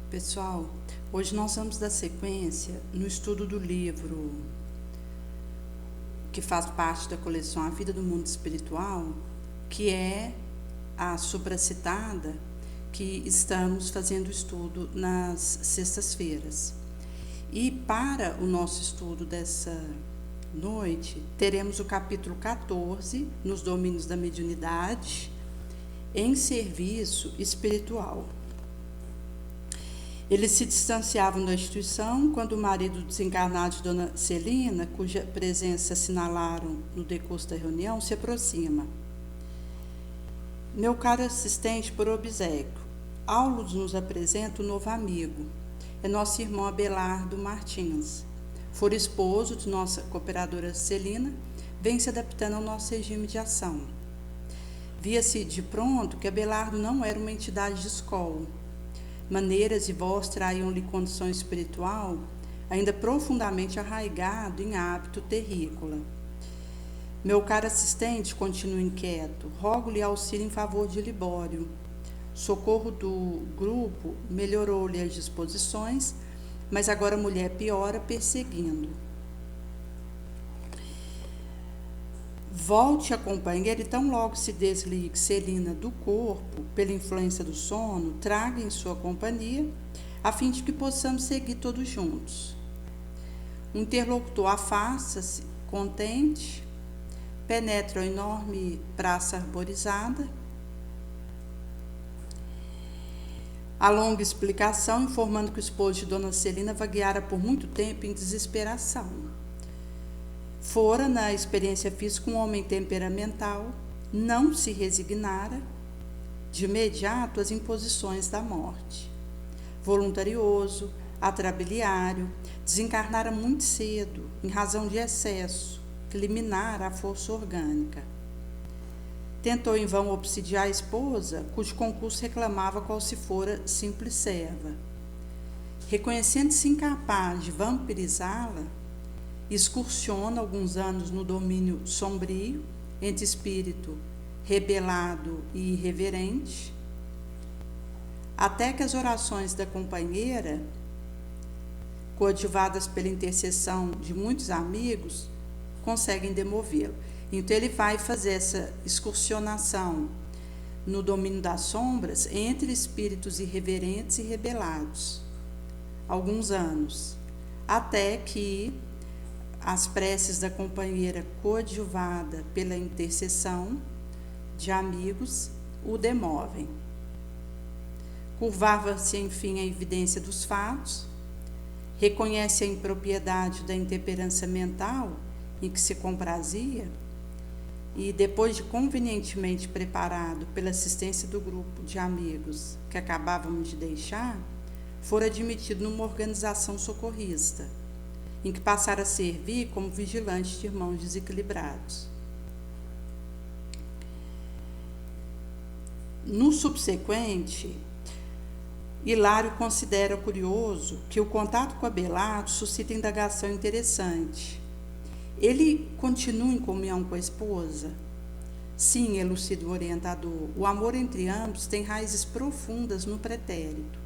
Pessoal, hoje nós vamos dar sequência no estudo do livro que faz parte da coleção A Vida do Mundo Espiritual, que é a supracitada que estamos fazendo estudo nas sextas-feiras. E para o nosso estudo dessa noite, teremos o capítulo 14, nos domínios da mediunidade, em serviço espiritual. Eles se distanciavam da instituição quando o marido desencarnado de Dona Celina, cuja presença assinalaram no decurso da reunião, se aproxima. Meu caro assistente por obséquio, Aulos nos apresenta um novo amigo. É nosso irmão Abelardo Martins. For esposo de nossa cooperadora Celina, vem se adaptando ao nosso regime de ação. Via-se de pronto que Abelardo não era uma entidade de escola. Maneiras e voz traíam-lhe condição espiritual ainda profundamente arraigado em hábito terrícola. Meu caro assistente continua inquieto, rogo-lhe auxílio em favor de Libório. Socorro do grupo melhorou-lhe as disposições, mas agora a mulher piora perseguindo. Volte a companheira e tão logo se desligue Celina do corpo, pela influência do sono, traga em sua companhia, a fim de que possamos seguir todos juntos. O interlocutor afasta-se, contente, penetra a enorme praça arborizada, a longa explicação informando que o esposo de Dona Celina vagueara por muito tempo em desesperação. Fora, na experiência física, um homem temperamental, não se resignara de imediato às imposições da morte. Voluntarioso, atrabiliário, desencarnara muito cedo, em razão de excesso, que liminara a força orgânica. Tentou em vão obsidiar a esposa, cujo concurso reclamava qual se fora simples serva. Reconhecendo-se incapaz de vampirizá-la, excursiona alguns anos no domínio sombrio, entre espírito rebelado e irreverente, até que as orações da companheira, coadjuvadas pela intercessão de muitos amigos, conseguem demovê-lo. Então ele vai fazer essa excursionação no domínio das sombras entre espíritos irreverentes e rebelados, alguns anos, até que as preces da companheira coadjuvada pela intercessão de amigos o demovem. Curvava-se, enfim, a evidência dos fatos, reconhece a impropriedade da intemperança mental em que se comprazia e, depois de convenientemente preparado pela assistência do grupo de amigos que acabávamos de deixar, fora admitido numa organização socorrista, em que passara a servir como vigilante de irmãos desequilibrados. No subsequente, Hilário considera curioso que o contato com Abelardo suscita indagação interessante. Ele continua em comunhão com a esposa? Sim, elucida o orientador, o amor entre ambos tem raízes profundas no pretérito.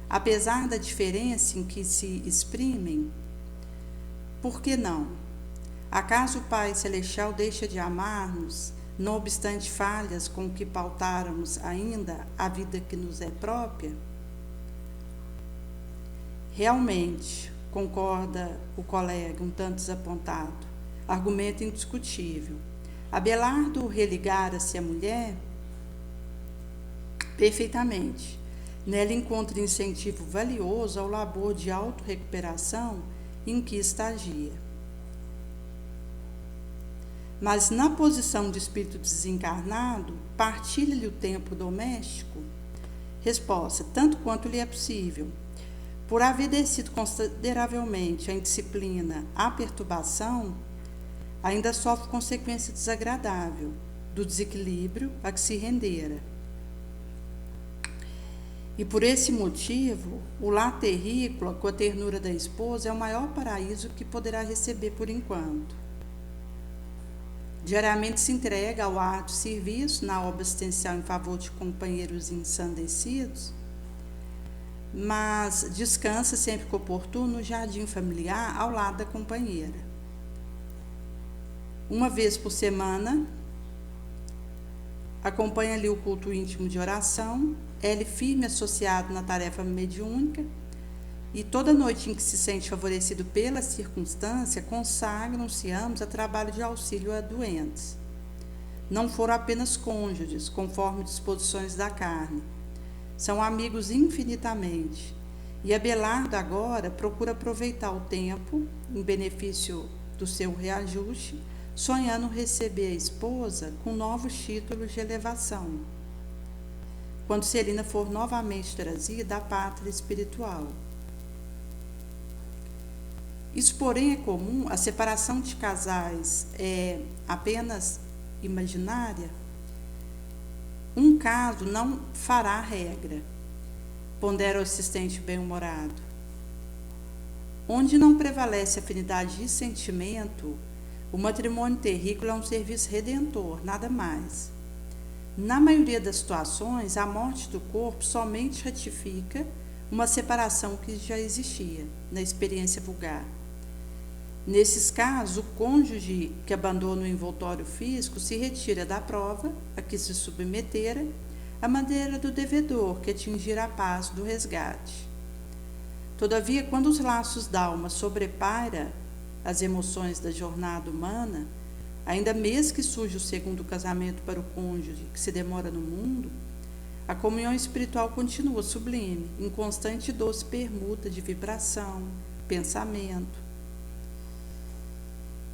Apesar da diferença em que se exprimem, por que não? Acaso o Pai Celestial deixa de amar-nos, não obstante falhas com que pautáramos ainda a vida que nos é própria? Realmente, concorda o colega, um tanto desapontado, argumento indiscutível. Abelardo religara-se à mulher? Perfeitamente. Nela encontra incentivo valioso ao labor de autorrecuperação em que estagia. Mas na posição de espírito desencarnado, partilha-lhe o tempo doméstico? Resposta: tanto quanto lhe é possível. Por haver descido consideravelmente a indisciplina, a perturbação, ainda sofre consequência desagradável do desequilíbrio a que se rendera. E por esse motivo, o lar terrícola, com a ternura da esposa, é o maior paraíso que poderá receber por enquanto. Diariamente se entrega ao árduo serviço na obra assistencial em favor de companheiros ensandecidos, mas descansa sempre que oportuno no jardim familiar ao lado da companheira. Uma vez por semana, acompanha ali o culto íntimo de oração, ele firme associado na tarefa mediúnica, e toda noite em que se sente favorecido pela circunstância, consagram-se ambos a trabalho de auxílio a doentes. Não foram apenas cônjuges, conforme disposições da carne. São amigos infinitamente. E Abelardo agora procura aproveitar o tempo, em benefício do seu reajuste, sonhando receber a esposa com novos títulos de elevação, quando Celina for novamente trazida à pátria espiritual. Isso, porém, é comum. A separação de casais é apenas imaginária. Um caso não fará regra, pondera o assistente bem-humorado. Onde não prevalece afinidade de sentimento, o matrimônio terrícola é um serviço redentor, nada mais. Na maioria das situações, a morte do corpo somente ratifica uma separação que já existia, na experiência vulgar. Nesses casos, o cônjuge que abandona o envoltório físico se retira da prova a que se submetera, à maneira do devedor que atingirá a paz do resgate. Todavia, quando os laços d'alma sobrepaira as emoções da jornada humana, ainda mesmo que surja o segundo casamento para o cônjuge que se demora no mundo, a comunhão espiritual continua sublime, em constante e doce permuta de vibração, pensamento.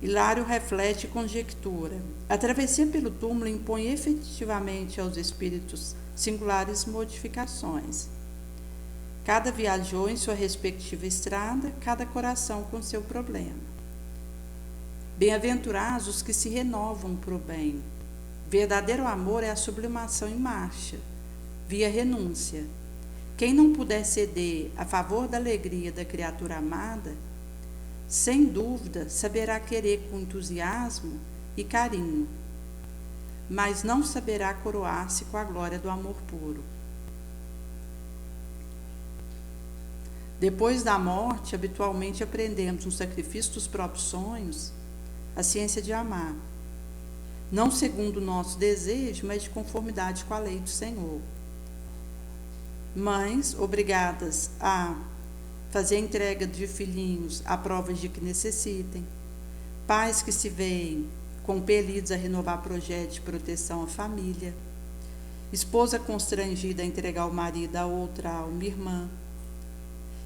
Hilário reflete e conjectura. A travessia pelo túmulo impõe efetivamente aos espíritos singulares modificações. Cada viajou em sua respectiva estrada, cada coração com seu problema. Bem-aventurados os que se renovam para o bem. Verdadeiro amor é a sublimação em marcha, via renúncia. Quem não puder ceder a favor da alegria da criatura amada, sem dúvida saberá querer com entusiasmo e carinho, mas não saberá coroar-se com a glória do amor puro. Depois da morte, habitualmente aprendemos no sacrifício dos próprios sonhos a ciência de amar, não segundo o nosso desejo, mas de conformidade com a lei do Senhor. Mães obrigadas a fazer a entrega de filhinhos a provas de que necessitem, pais que se veem compelidos a renovar projetos de proteção à família, esposa constrangida a entregar o marido a outra alma irmã,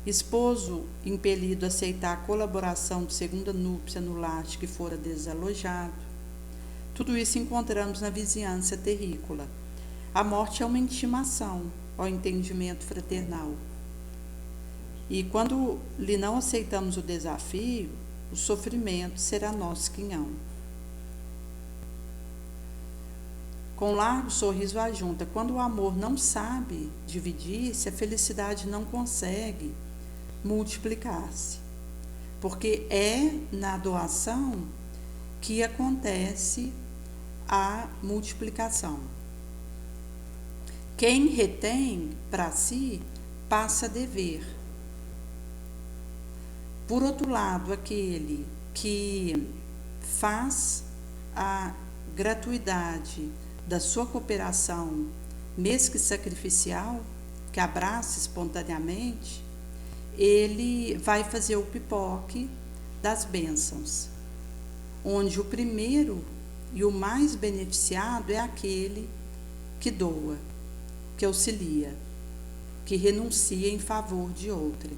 esposo impelido a aceitar a colaboração de segunda núpcia no lar que fora desalojado. Tudo isso encontramos na vizinhança terrícola. A morte é uma intimação ao entendimento fraternal. E quando lhe não aceitamos o desafio, o sofrimento será nosso quinhão. Com largo sorriso ajunta: quando o amor não sabe dividir-se, a felicidade não consegue multiplicar-se, porque é na doação que acontece a multiplicação. Quem retém para si passa a dever. Por outro lado, aquele que faz a gratuidade da sua cooperação, mesmo que sacrificial, que abraça espontaneamente, ele vai fazer o pipoque das bênçãos, onde o primeiro e o mais beneficiado é aquele que doa, que auxilia, que renuncia em favor de outrem.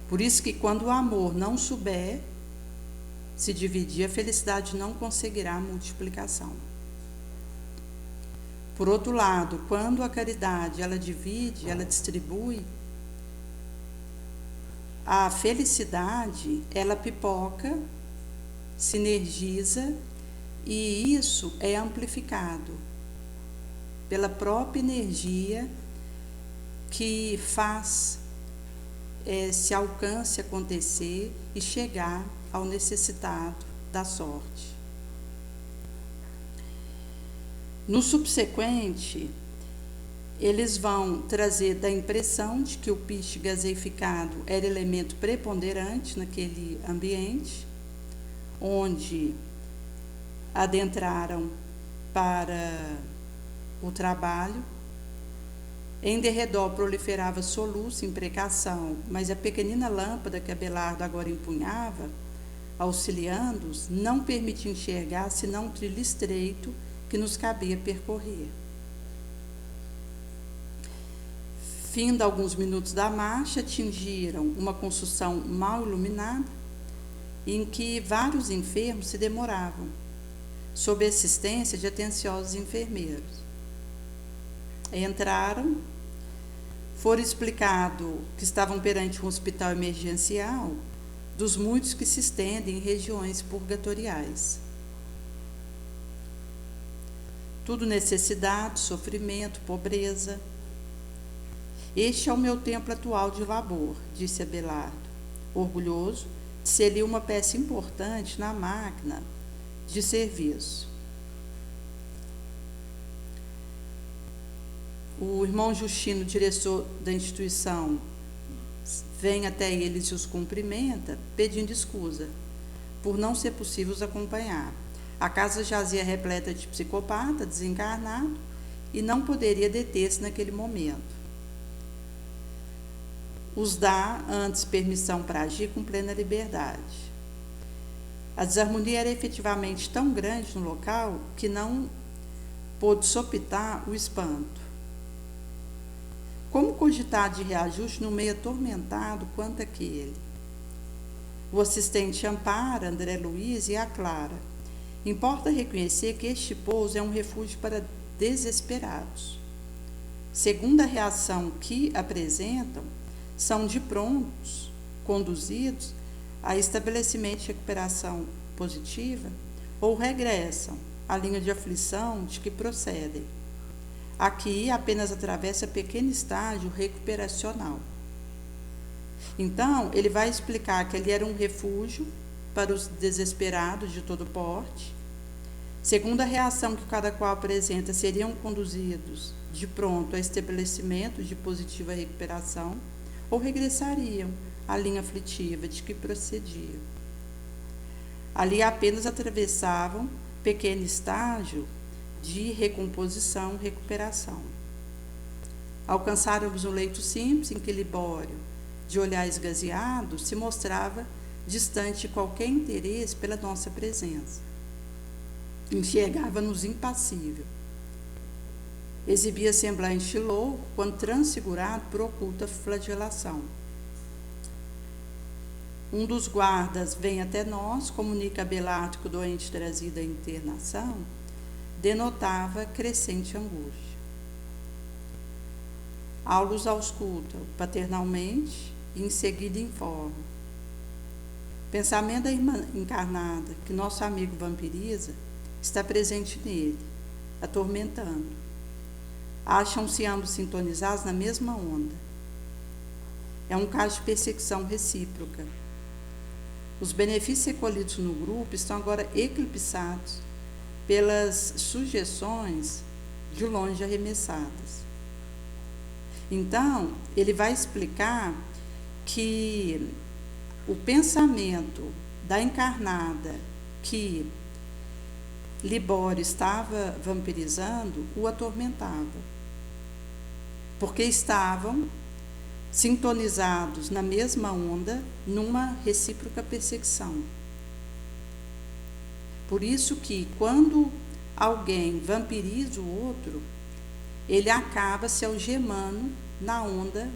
Por isso que quando o amor não souber se dividir, a felicidade não conseguirá a multiplicação. Por outro lado, quando a caridade ela divide, ela distribui, a felicidade ela pipoca, sinergiza, e isso é amplificado pela própria energia que faz esse alcance acontecer e chegar ao necessitado da sorte. No subsequente, eles vão trazer da impressão de que o piche gaseificado era elemento preponderante naquele ambiente, onde adentraram para o trabalho. Em derredor proliferava soluço, imprecação, mas a pequenina lâmpada que Abelardo agora empunhava, auxiliando-os, não permitia enxergar senão um trilho estreito que nos cabia percorrer. Findo alguns minutos da marcha, atingiram uma construção mal iluminada, em que vários enfermos se demoravam, sob assistência de atenciosos enfermeiros. Entraram, foram explicado que estavam perante um hospital emergencial, dos muitos que se estendem em regiões purgatoriais. Tudo necessidade, sofrimento, pobreza. Este é o meu templo atual de labor, disse Abelardo, orgulhoso de ser ali uma peça importante na máquina de serviço. O irmão Justino, diretor da instituição, vem até eles e os cumprimenta, pedindo escusa, por não ser possível os acompanhar. A casa jazia repleta de psicopata, desencarnado, e não poderia deter-se naquele momento. Os dá, antes, permissão para agir com plena liberdade. A desarmonia era efetivamente tão grande no local que não pôde sopitar o espanto. Como cogitar de reajuste no meio atormentado quanto aquele? O assistente ampara André Luiz e aclara. Importa reconhecer que este pouso é um refúgio para desesperados. Segundo a reação que apresentam, são de prontos conduzidos a estabelecimento de recuperação positiva ou regressam à linha de aflição de que procedem. Aqui apenas atravessa pequeno estágio recuperacional. Então, ele vai explicar que ele era um refúgio para os desesperados de todo porte. Segundo a reação que cada qual apresenta, seriam conduzidos de pronto a estabelecimento de positiva recuperação ou regressariam à linha aflitiva de que procediam. Ali apenas atravessavam pequeno estágio de recomposição e recuperação. Alcançáramos um leito simples em que Libório, de olhar esgazeado, se mostrava distante de qualquer interesse pela nossa presença. Enxergava-nos impassível. Exibia semblante louco quando transfigurado por oculta flagelação. Um dos guardas vem até nós, comunica a Abelardo que o doente trazido à internação denotava crescente angústia. Aulus ausculta paternalmente e em seguida informa. Pensamento da irmã encarnada que nosso amigo vampiriza está presente nele, atormentando. Acham-se ambos sintonizados na mesma onda. É um caso de perseguição recíproca. Os benefícios recolhidos no grupo estão agora eclipsados pelas sugestões de longe arremessadas. Então, ele vai explicar que o pensamento da encarnada que Libório estava vampirizando o atormentava, porque estavam sintonizados na mesma onda, numa recíproca perseguição. Por isso que, quando alguém vampiriza o outro, ele acaba se algemando na onda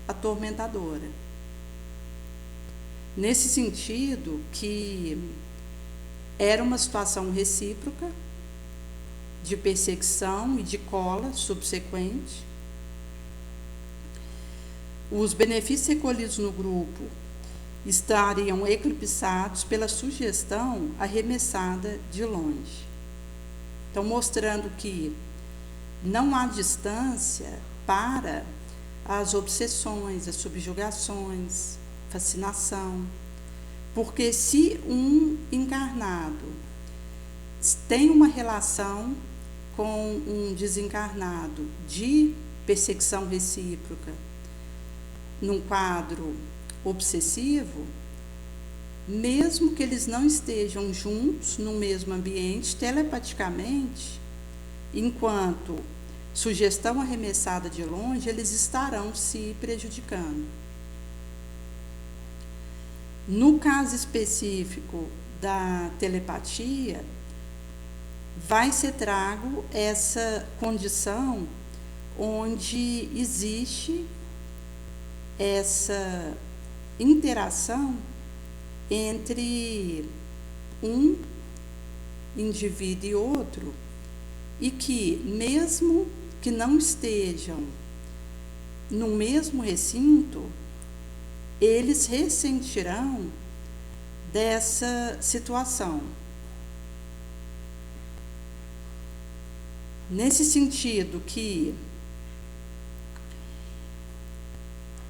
atormentadora. Nesse sentido, que era uma situação recíproca, de perseguição e de cola subsequente. Os benefícios recolhidos no grupo estariam eclipsados pela sugestão arremessada de longe. Então, mostrando que não há distância para as obsessões, as subjugações, fascinação. Porque se um encarnado tem uma relação com um desencarnado de perseguição recíproca num quadro obsessivo, mesmo que eles não estejam juntos no mesmo ambiente, telepaticamente, enquanto sugestão arremessada de longe, eles estarão se prejudicando. No caso específico da telepatia, vai ser trago essa condição onde existe essa interação entre um indivíduo e outro, e que, mesmo que não estejam no mesmo recinto, eles ressentirão dessa situação. Nesse sentido que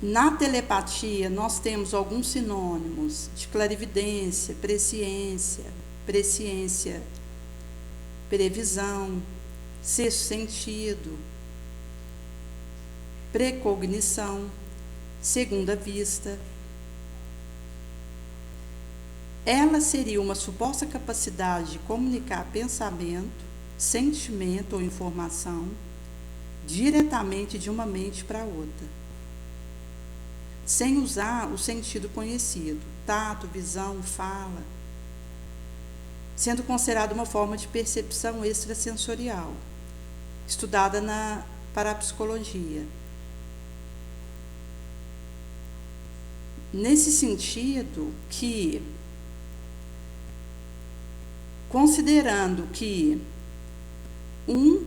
na telepatia nós temos alguns sinônimos de clarividência, presciência, previsão, sexto sentido, precognição, segunda vista. Ela seria uma suposta capacidade de comunicar pensamento, sentimento ou informação diretamente de uma mente para outra, sem usar o sentido conhecido, tato, visão, fala, sendo considerada uma forma de percepção extrasensorial, estudada na parapsicologia. Nesse sentido que, considerando que um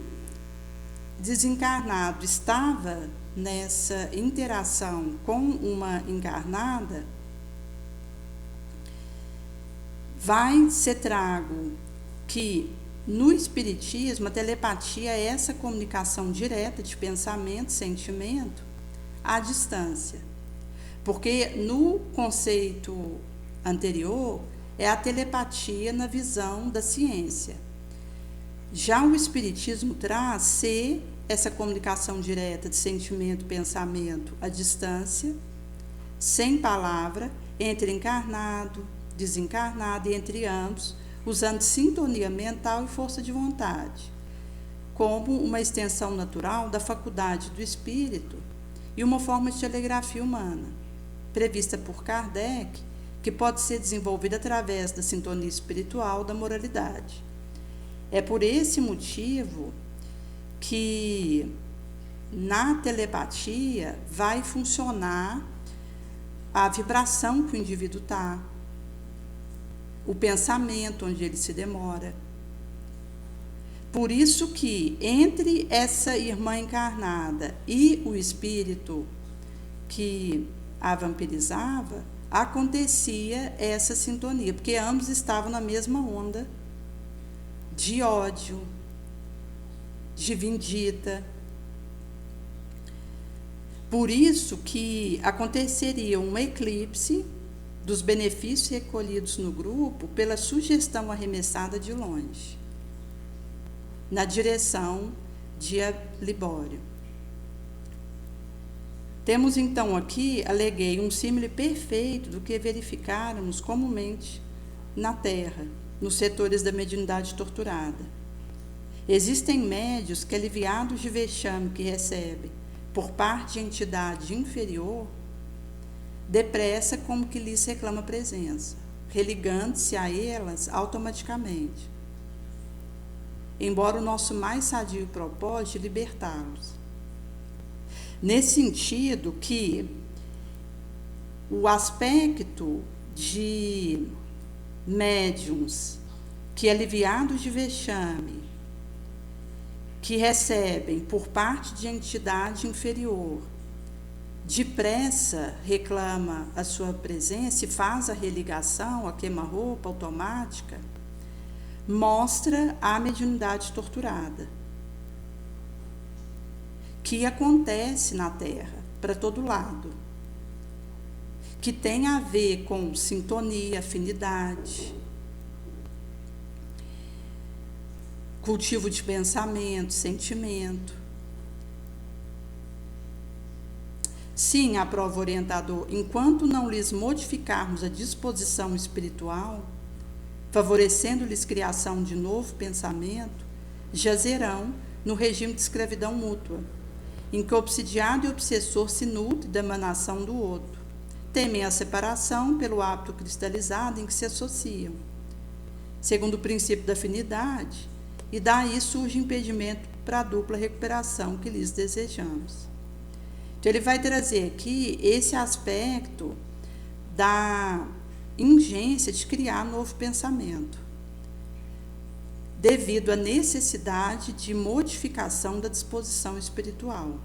desencarnado estava nessa interação com uma encarnada, vai ser trago que no Espiritismo a telepatia é essa comunicação direta de pensamento, sentimento à distância, porque no conceito anterior é a telepatia na visão da ciência. Já o Espiritismo traz ser essa comunicação direta de sentimento, pensamento à distância, sem palavra, entre encarnado, desencarnado e entre ambos, usando sintonia mental e força de vontade, como uma extensão natural da faculdade do espírito e uma forma de telegrafia humana, prevista por Kardec, que pode ser desenvolvida através da sintonia espiritual da moralidade. É por esse motivo que na telepatia vai funcionar a vibração que o indivíduo está, o pensamento onde ele se demora. Por isso que entre essa irmã encarnada e o espírito que a vampirizava, acontecia essa sintonia, porque ambos estavam na mesma onda de ódio, de vindita. Por isso que aconteceria um eclipse dos benefícios recolhidos no grupo pela sugestão arremessada de longe, na direção de Libório. Temos então aqui, aleguei, um símile perfeito do que verificáramos comumente na Terra, nos setores da mediunidade torturada. Existem médios que, aliviados de vexame que recebem por parte de entidade inferior, depressa como que lhes reclama presença, religando-se a elas automaticamente, embora o nosso mais sadio propósito de libertá-los. Nesse sentido que o aspecto de médiuns que, aliviados de vexame, que recebem por parte de entidade inferior, depressa reclama a sua presença e faz a religação, a queima-roupa automática, mostra a mediunidade torturada, que acontece na Terra, para todo lado, que tem a ver com sintonia, afinidade. cultivo de pensamento, sentimento. Sim, aprova o orientador, enquanto não lhes modificarmos a disposição espiritual, favorecendo-lhes criação de novo pensamento, jazerão no regime de escravidão mútua, em que o obsidiado e o obsessor se nutrem da emanação do outro, temem a separação pelo hábito cristalizado em que se associam, segundo o princípio da afinidade, e daí surge impedimento para a dupla recuperação que lhes desejamos. Então, ele vai trazer aqui esse aspecto da ingência de criar novo pensamento, devido à necessidade de modificação da disposição espiritual.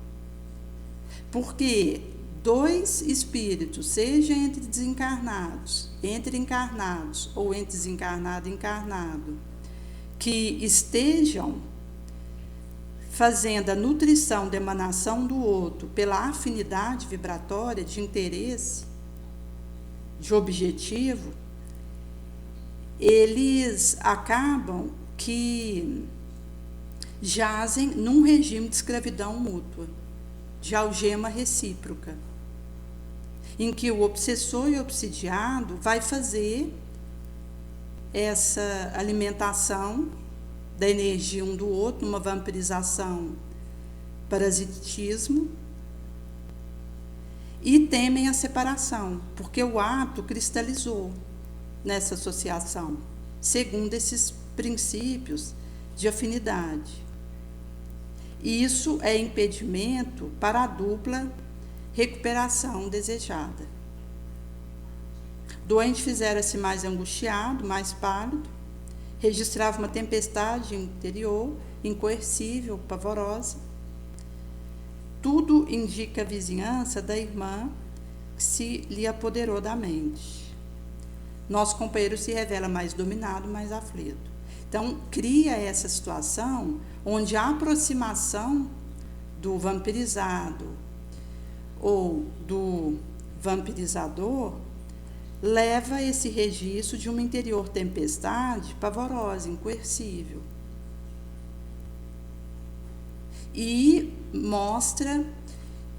Porque dois espíritos, seja entre desencarnados, entre encarnados ou entre desencarnado e encarnado, que estejam fazendo a nutrição da emanação do outro pela afinidade vibratória de interesse, de objetivo, eles acabam que jazem num regime de escravidão mútua, de algema recíproca, em que o obsessor e o obsidiado vai fazer essa alimentação da energia um do outro, uma vampirização, parasitismo, e temem a separação, porque o hábito cristalizou nessa associação, segundo esses princípios de afinidade. E isso é impedimento para a dupla recuperação desejada. Doente fizera-se mais angustiado, mais pálido, registrava uma tempestade interior, incoercível, pavorosa. Tudo indica a vizinhança da irmã que se lhe apoderou da mente. Nosso companheiro se revela mais dominado, mais aflito. Então, cria essa situação onde a aproximação do vampirizado ou do vampirizador leva a esse registro de uma interior tempestade pavorosa, incoercível. E mostra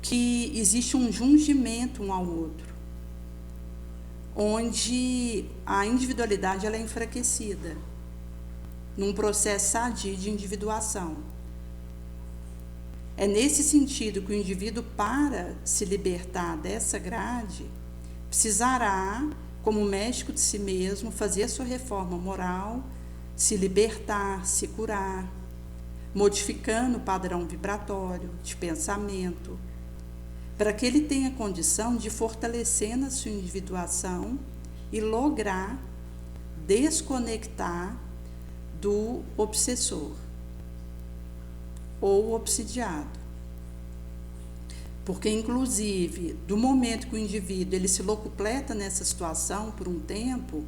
que existe um jungimento um ao outro, onde a individualidade ela é enfraquecida, num processo sadio de individuação. É nesse sentido que o indivíduo, para se libertar dessa grade, precisará, como médico de si mesmo, fazer a sua reforma moral, se libertar, se curar, modificando o padrão vibratório de pensamento, para que ele tenha condição de fortalecer na sua individuação e lograr desconectar do obsessor ou obsidiado. Porque, inclusive, do momento que o indivíduo ele se locupleta nessa situação por um tempo,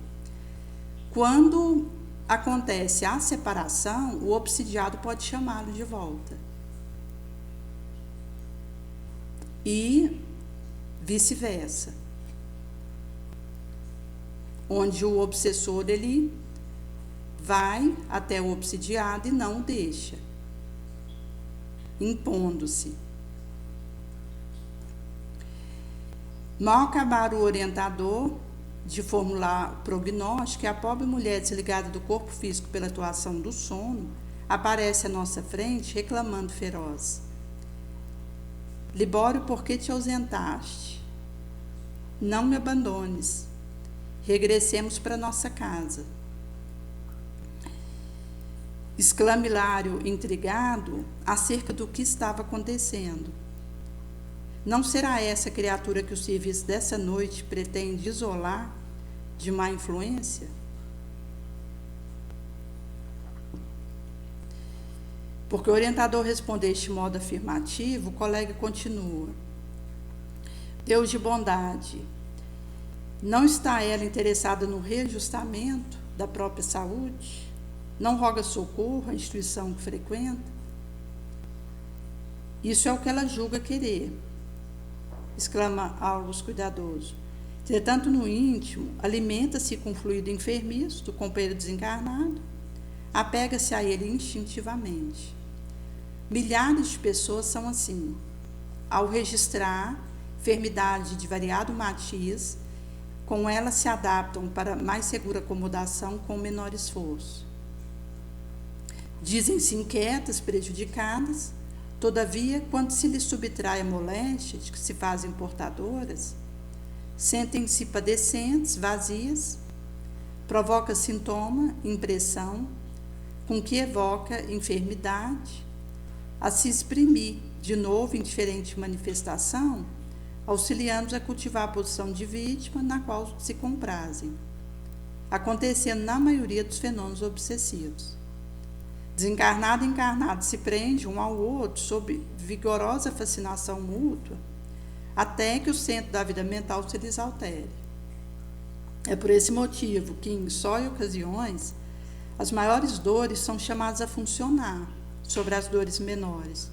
quando acontece a separação, o obsidiado pode chamá-lo de volta. E vice-versa. Onde o obsessor ele vai até o obsidiado e não o deixa, impondo-se. Mal acabar o orientador de formular o prognóstico, a pobre mulher desligada do corpo físico pela atuação do sono aparece à nossa frente reclamando feroz. Libório, por que te ausentaste? Não me abandones. Regressemos para nossa casa. Exclama Hilário, intrigado, acerca do que estava acontecendo. Não será essa criatura que o serviço dessa noite pretende isolar de má influência? Porque o orientador respondeu deste modo afirmativo, o colega continua. Deus de bondade, não está ela interessada no reajustamento da própria saúde? Não roga socorro à instituição que frequenta? Isso é o que ela julga querer, exclama Aulus cuidadoso. Entretanto, no íntimo, alimenta-se com fluido enfermiço do companheiro desencarnado, apega-se a ele instintivamente. Milhares de pessoas são assim. Ao registrar enfermidade de variado matiz, com ela se adaptam para mais segura acomodação com menor esforço. Dizem-se inquietas, prejudicadas, todavia, quando se lhes subtrai a moléstia de que se fazem portadoras, sentem-se padecentes, vazias, provoca sintoma, impressão, com que evoca enfermidade, a se exprimir de novo em diferente manifestação, auxiliando-os a cultivar a posição de vítima na qual se comprazem, acontecendo na maioria dos fenômenos obsessivos. Desencarnado e encarnado se prende um ao outro sob vigorosa fascinação mútua, até que o centro da vida mental se lhes altere. É por esse motivo que, em só ocasiões, as maiores dores são chamadas a funcionar sobre as dores menores,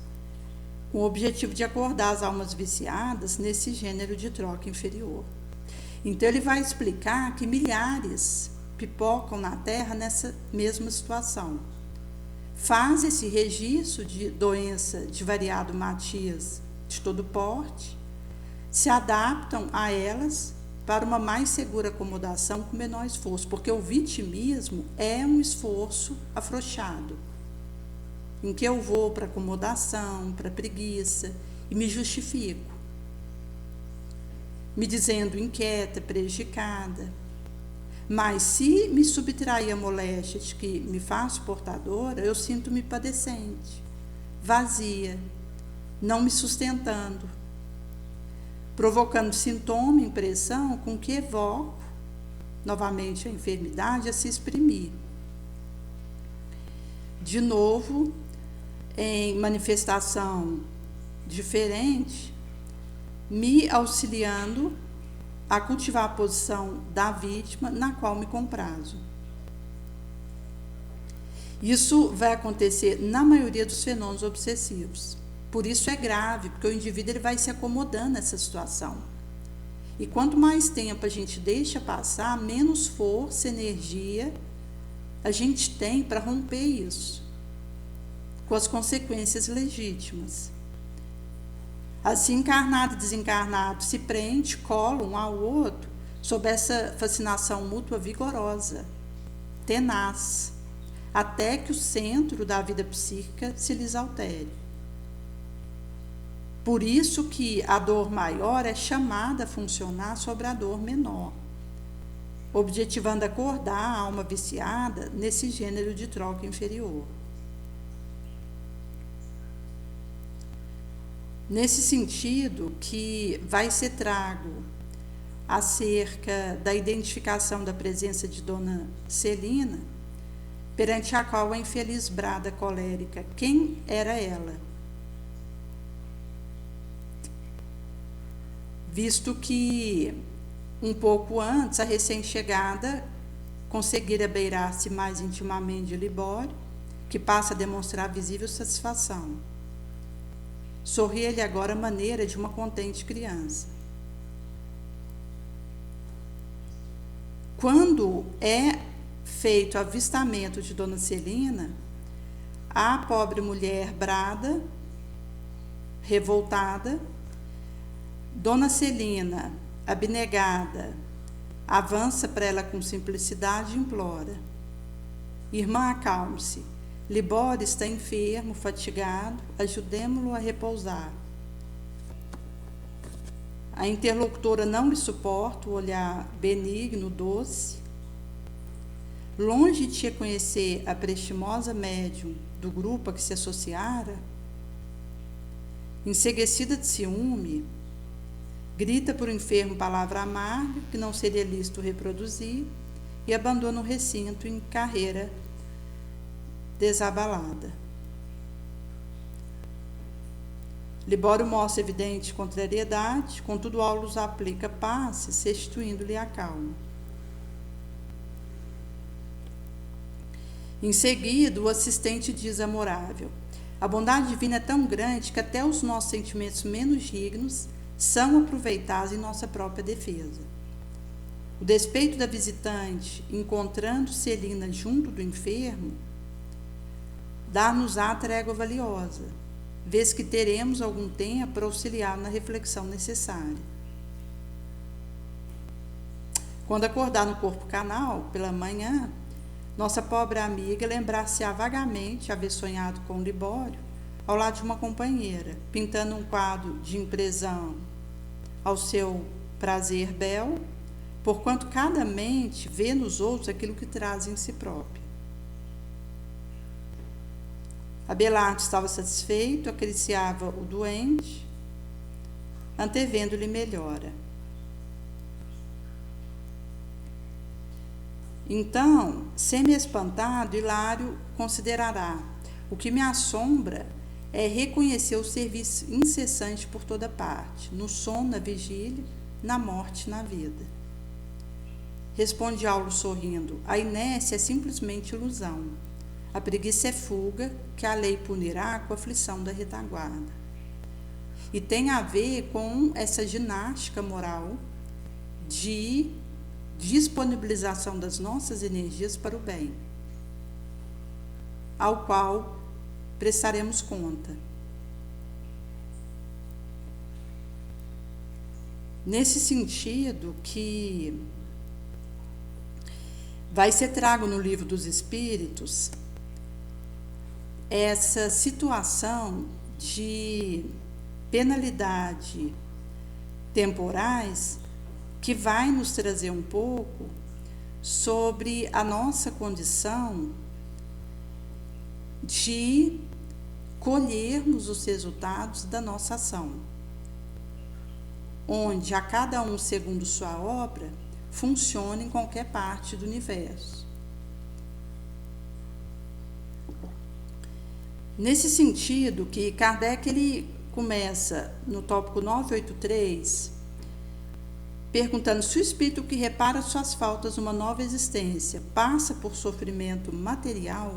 com o objetivo de acordar as almas viciadas nesse gênero de troca inferior. Então ele vai explicar que milhares pipocam na Terra nessa mesma situação. Faz esse registro de doença de variado matiz de todo porte, se adaptam a elas para uma mais segura acomodação com menor esforço, porque o vitimismo é um esforço afrouxado, em que eu vou para acomodação, para preguiça e me justifico, me dizendo inquieta, prejudicada. Mas se me subtrair a moléstia de que me faço portadora, eu sinto-me padecente, vazia, não me sustentando, provocando sintoma, impressão com que evoco novamente a enfermidade a se exprimir. De novo, em manifestação diferente, me auxiliando a cultivar a posição da vítima na qual me comprazo. Isso vai acontecer na maioria dos fenômenos obsessivos. Por isso é grave, porque o indivíduo ele vai se acomodando nessa situação. E quanto mais tempo a gente deixa passar, menos força, energia a gente tem para romper isso, com as consequências legítimas. Assim, encarnado e desencarnado se prende, colam um ao outro sob essa fascinação mútua vigorosa, tenaz, até que o centro da vida psíquica se lhes altere. Por isso que a dor maior é chamada a funcionar sobre a dor menor, objetivando acordar a alma viciada nesse gênero de troca inferior. Nesse sentido que vai ser trago acerca da identificação da presença de Dona Celina, perante a qual a infeliz brada colérica, quem era ela? Visto que, um pouco antes, a recém-chegada conseguira beirar-se mais intimamente de Libório, que passa a demonstrar visível satisfação. Sorria-lhe agora a maneira de uma contente criança. Quando é feito o avistamento de Dona Celina, a pobre mulher brada, revoltada. Dona Celina, abnegada, avança para ela com simplicidade e implora: irmã, acalme-se. Libório está enfermo, fatigado, ajudemo-lo a repousar. A interlocutora não lhe suporta o olhar benigno, doce. Longe de reconhecer a prestimosa médium do grupo a que se associara, enseguecida de ciúme, grita por um enfermo palavra amarga que não seria lícito reproduzir e abandona o recinto em carreira desabalada. Libório mostra evidente contrariedade, contudo Aulus aplica passes, restituindo-lhe a calma. Em seguida, o assistente diz amorável: a bondade divina é tão grande que até os nossos sentimentos menos dignos são aproveitados em nossa própria defesa. O despeito da visitante, encontrando Celina junto do enfermo, dar-nos-á trégua valiosa, vez que teremos algum tempo para auxiliar na reflexão necessária. Quando acordar no corpo canal, pela manhã, nossa pobre amiga lembrar-se-á vagamente haver sonhado com Libório ao lado de uma companheira, pintando um quadro de impressão ao seu prazer bel, porquanto cada mente vê nos outros aquilo que traz em si própria. Abelardo estava satisfeito, acariciava o doente, antevendo-lhe melhora. Então, semi-espantado, Hilário considerará: o que me assombra é reconhecer o serviço incessante por toda parte, no sono, na vigília, na morte, na vida. Responde Aulo sorrindo: a inércia é simplesmente ilusão. A preguiça é fuga, que a lei punirá com a aflição da retaguarda. E tem a ver com essa ginástica moral de disponibilização das nossas energias para o bem, ao qual prestaremos conta. Nesse sentido que vai ser trago no Livro dos Espíritos essa situação de penalidade temporais que vai nos trazer um pouco sobre a nossa condição de colhermos os resultados da nossa ação, onde a cada um segundo sua obra funciona em qualquer parte do universo. Nesse sentido que Kardec ele começa no tópico 983, perguntando se o espírito que repara suas faltas numa nova existência passa por sofrimento material.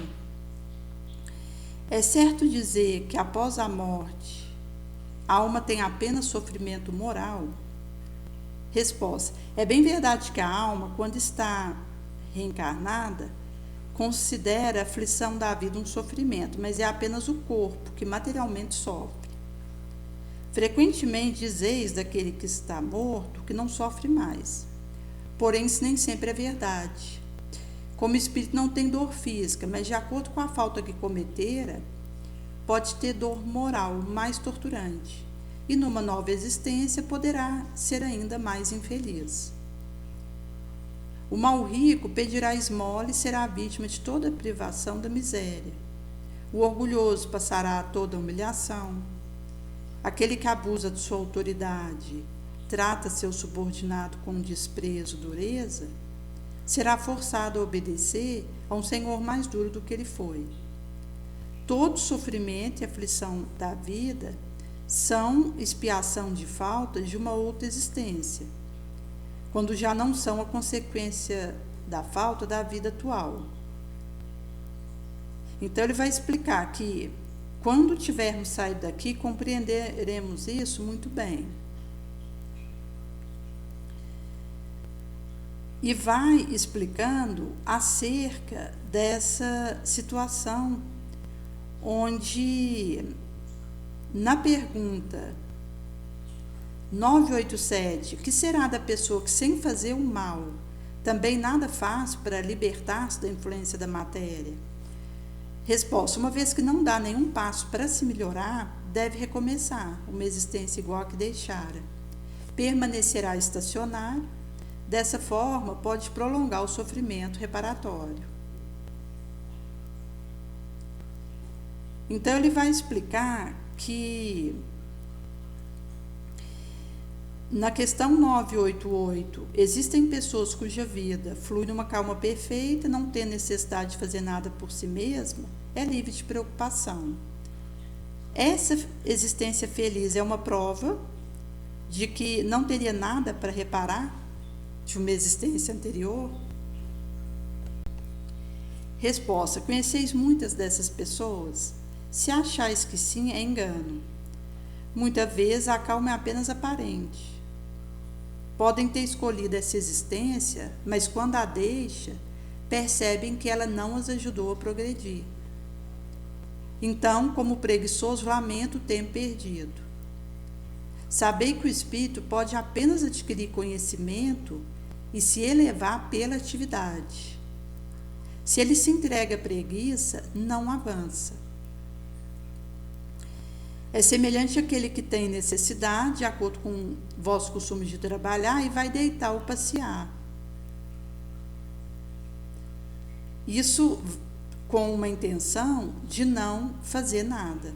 É certo dizer que após a morte a alma tem apenas sofrimento moral? Resposta: é bem verdade que a alma, quando está reencarnada, considera a aflição da vida um sofrimento, mas é apenas o corpo que materialmente sofre. Frequentemente dizeis daquele que está morto que não sofre mais. Porém, isso nem sempre é verdade. Como o espírito não tem dor física, mas de acordo com a falta que cometera, pode ter dor moral mais torturante. E numa nova existência poderá ser ainda mais infeliz. O mal rico pedirá esmola e será vítima de toda a privação da miséria. O orgulhoso passará toda a humilhação. Aquele que abusa de sua autoridade, trata seu subordinado com desprezo, dureza, será forçado a obedecer a um senhor mais duro do que ele foi. Todo sofrimento e aflição da vida são expiação de faltas de uma outra existência, quando já não são a consequência da falta da vida atual. Então ele vai explicar que quando tivermos saído daqui, compreenderemos isso muito bem. E vai explicando acerca dessa situação, onde, na pergunta 987, que será da pessoa que, sem fazer o mal, também nada faz para libertar-se da influência da matéria? Resposta: uma vez que não dá nenhum passo para se melhorar, deve recomeçar uma existência igual a que deixara. Permanecerá estacionário, dessa forma pode prolongar o sofrimento reparatório. Então ele vai explicar que na questão 988, existem pessoas cuja vida flui numa calma perfeita, não tem necessidade de fazer nada por si mesma, é livre de preocupação. Essa existência feliz é uma prova de que não teria nada para reparar de uma existência anterior? Resposta: conheceis muitas dessas pessoas? Se achais que sim, é engano. Muitas vezes a calma é apenas aparente. Podem ter escolhido essa existência, mas quando a deixa, percebem que ela não as ajudou a progredir. Então, como preguiçoso, lamento o tempo perdido. Sabei que o espírito pode apenas adquirir conhecimento e se elevar pela atividade. Se ele se entrega à preguiça, não avança. É semelhante àquele que tem necessidade, de acordo com o vosso costume de trabalhar, e vai deitar ou passear. Isso com uma intenção de não fazer nada.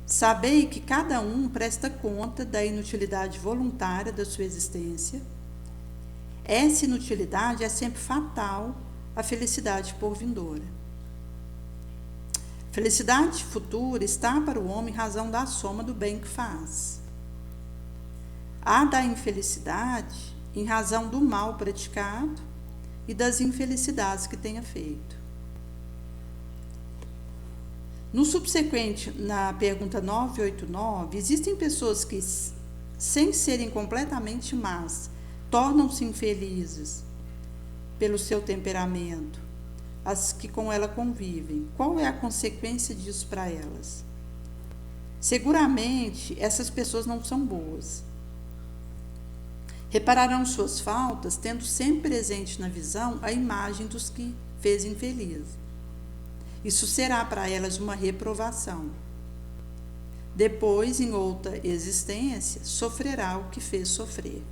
Sabei que cada um presta conta da inutilidade voluntária da sua existência. Essa inutilidade é sempre fatal à felicidade por vindoura. Felicidade futura está para o homem em razão da soma do bem que faz. Há da infelicidade em razão do mal praticado e das infelicidades que tenha feito. No subsequente, na pergunta 989, existem pessoas que, sem serem completamente más, tornam-se infelizes pelo seu temperamento, as que com ela convivem. Qual é a consequência disso para elas? Seguramente, essas pessoas não são boas. Repararão suas faltas, tendo sempre presente na visão a imagem dos que fez infeliz. Isso será para elas uma reprovação. Depois, em outra existência, sofrerá o que fez sofrer.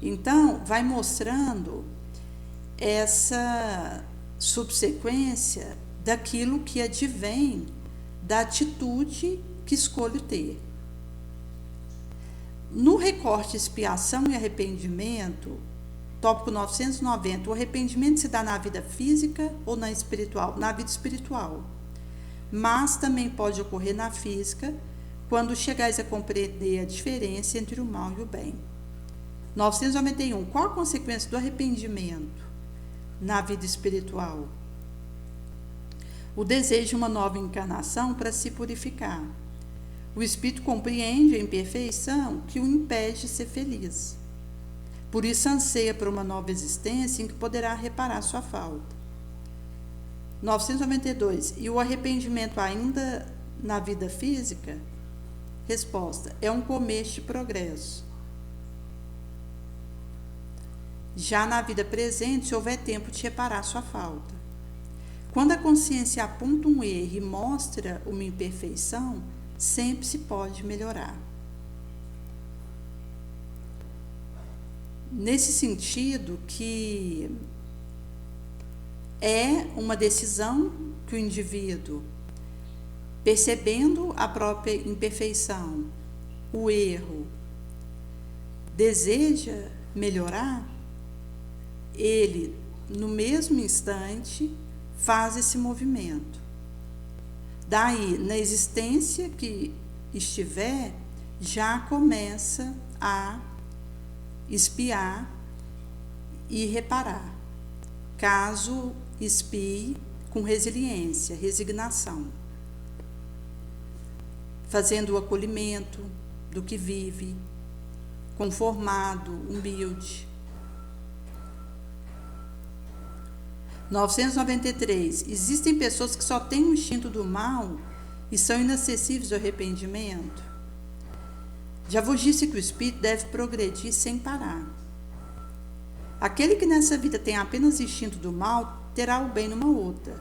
Então, vai mostrando essa subsequência daquilo que advém da atitude que escolho ter. No recorte expiação e arrependimento, tópico 990, o arrependimento se dá na vida física ou na espiritual? Na vida espiritual. Mas também pode ocorrer na física, quando chegais a compreender a diferença entre o mal e o bem. 991. Qual a consequência do arrependimento na vida espiritual? O desejo de uma nova encarnação para se purificar. O espírito compreende a imperfeição que o impede de ser feliz. Por isso anseia por uma nova existência em que poderá reparar sua falta. 992. E o arrependimento ainda na vida física? Resposta: é um começo de progresso. Já na vida presente, se houver tempo de reparar sua falta. Quando a consciência aponta um erro e mostra uma imperfeição, sempre se pode melhorar. Nesse sentido que é uma decisão que o indivíduo, percebendo a própria imperfeição, o erro, deseja melhorar, ele, no mesmo instante, faz esse movimento. Daí, na existência que estiver, já começa a espiar e reparar, caso espie com resiliência, resignação, fazendo o acolhimento do que vive, conformado, humilde. 993. Existem pessoas que só têm o instinto do mal e são inacessíveis ao arrependimento? Já vos disse que o espírito deve progredir sem parar. Aquele que nessa vida tem apenas instinto do mal, terá o bem numa outra.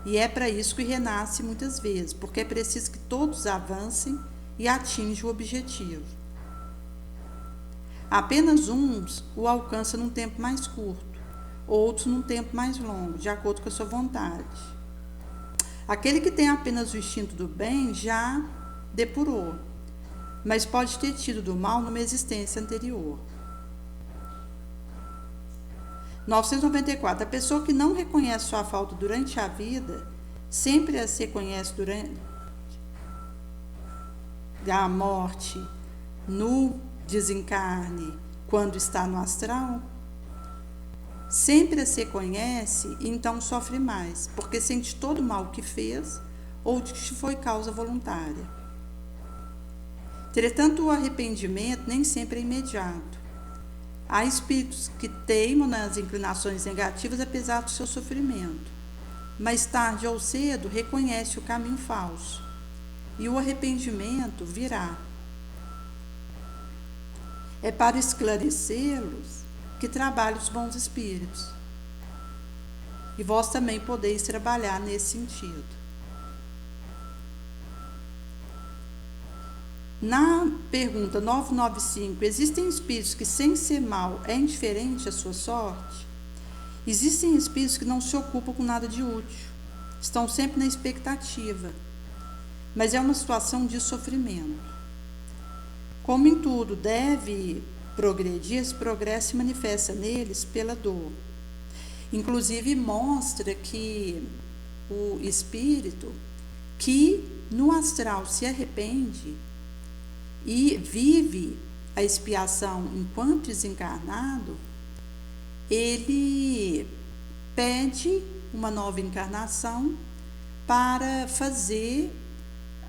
E é para isso que renasce muitas vezes, porque é preciso que todos avancem e atinjam o objetivo. Apenas uns o alcançam num tempo mais curto, outros num tempo mais longo, de acordo com a sua vontade. Aquele que tem apenas o instinto do bem já depurou, mas pode ter tido do mal numa existência anterior. 994. A pessoa que não reconhece sua falta durante a vida, sempre as reconhece durante a morte, no desencarne, quando está no astral? Sempre se conhece e então sofre mais, porque sente todo o mal que fez ou que foi causa voluntária. Entretanto, o arrependimento nem sempre é imediato. Há espíritos que teimam nas inclinações negativas apesar do seu sofrimento. mais tarde ou cedo reconhece o caminho falso e o arrependimento virá. É para esclarecê-los que trabalham os bons espíritos. E vós também podeis trabalhar nesse sentido. Na pergunta 995, existem espíritos que, sem ser mal, é indiferente à sua sorte? Existem espíritos que não se ocupam com nada de útil, estão sempre na expectativa, mas é uma situação de sofrimento. Como em tudo deve progredir, esse progresso se manifesta neles pela dor. Inclusive mostra que o espírito que no astral se arrepende e vive a expiação enquanto desencarnado, ele pede uma nova encarnação para fazer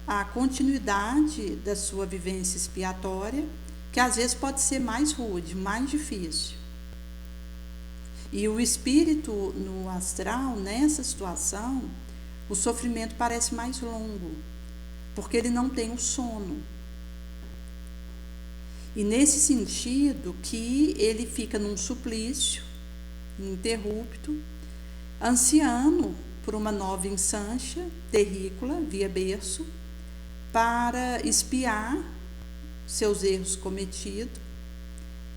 a continuidade da sua vivência expiatória, que às vezes pode ser mais rude, mais difícil. E o espírito no astral, nessa situação, o sofrimento parece mais longo, porque ele não tem o sono. E nesse sentido que ele fica num suplício ininterrupto, ansiando por uma nova ensancha terrícola, via berço, para expiar seus erros cometidos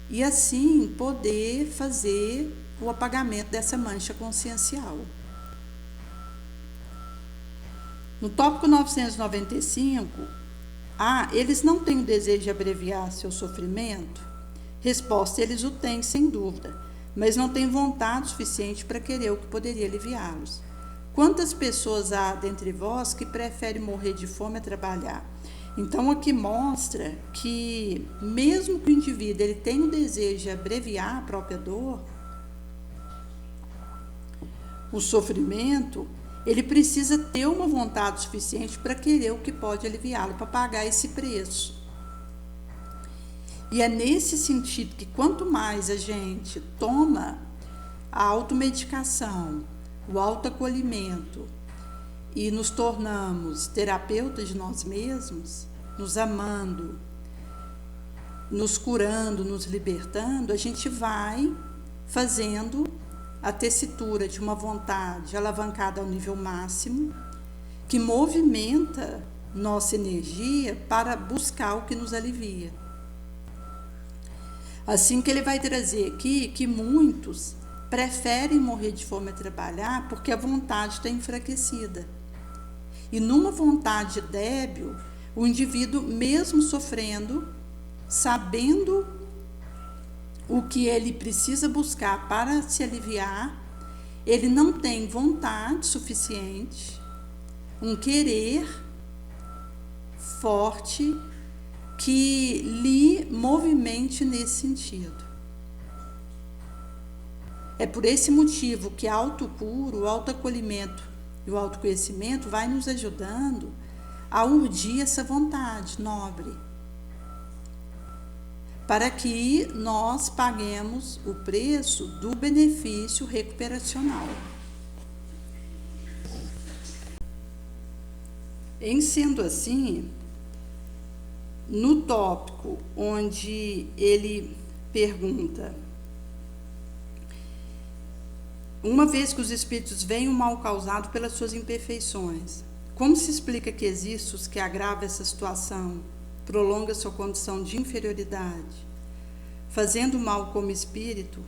e assim poder fazer o apagamento dessa mancha consciencial. No tópico 995, eles não têm o desejo de abreviar seu sofrimento? Resposta: eles o têm, sem dúvida, mas não têm vontade suficiente para querer o que poderia aliviá-los. Quantas pessoas há dentre vós que preferem morrer de fome a trabalhar? Então aqui mostra que mesmo que o indivíduo ele tenha o desejo de abreviar a própria dor, o sofrimento, ele precisa ter uma vontade suficiente para querer o que pode aliviá-lo, para pagar esse preço. E é nesse sentido que quanto mais a gente toma a automedicação, o autoacolhimento e nos tornamos terapeutas de nós mesmos, nos amando, nos curando, nos libertando, a gente vai fazendo a tessitura de uma vontade alavancada ao nível máximo, que movimenta nossa energia para buscar o que nos alivia. Assim que ele vai trazer aqui que muitos preferem morrer de fome a trabalhar porque a vontade está enfraquecida. E numa vontade débil, o indivíduo, mesmo sofrendo, sabendo o que ele precisa buscar para se aliviar, ele não tem vontade suficiente, um querer forte que lhe movimente nesse sentido. É por esse motivo que a autocura, o autoacolhimento e o autoconhecimento vai nos ajudando a urdir essa vontade nobre, para que nós paguemos o preço do benefício recuperacional. Em sendo assim, no tópico onde ele pergunta: uma vez que os espíritos veem o mal causado pelas suas imperfeições, como se explica que existe os que agravam essa situação, prolonga sua condição de inferioridade, fazendo mal como espírito,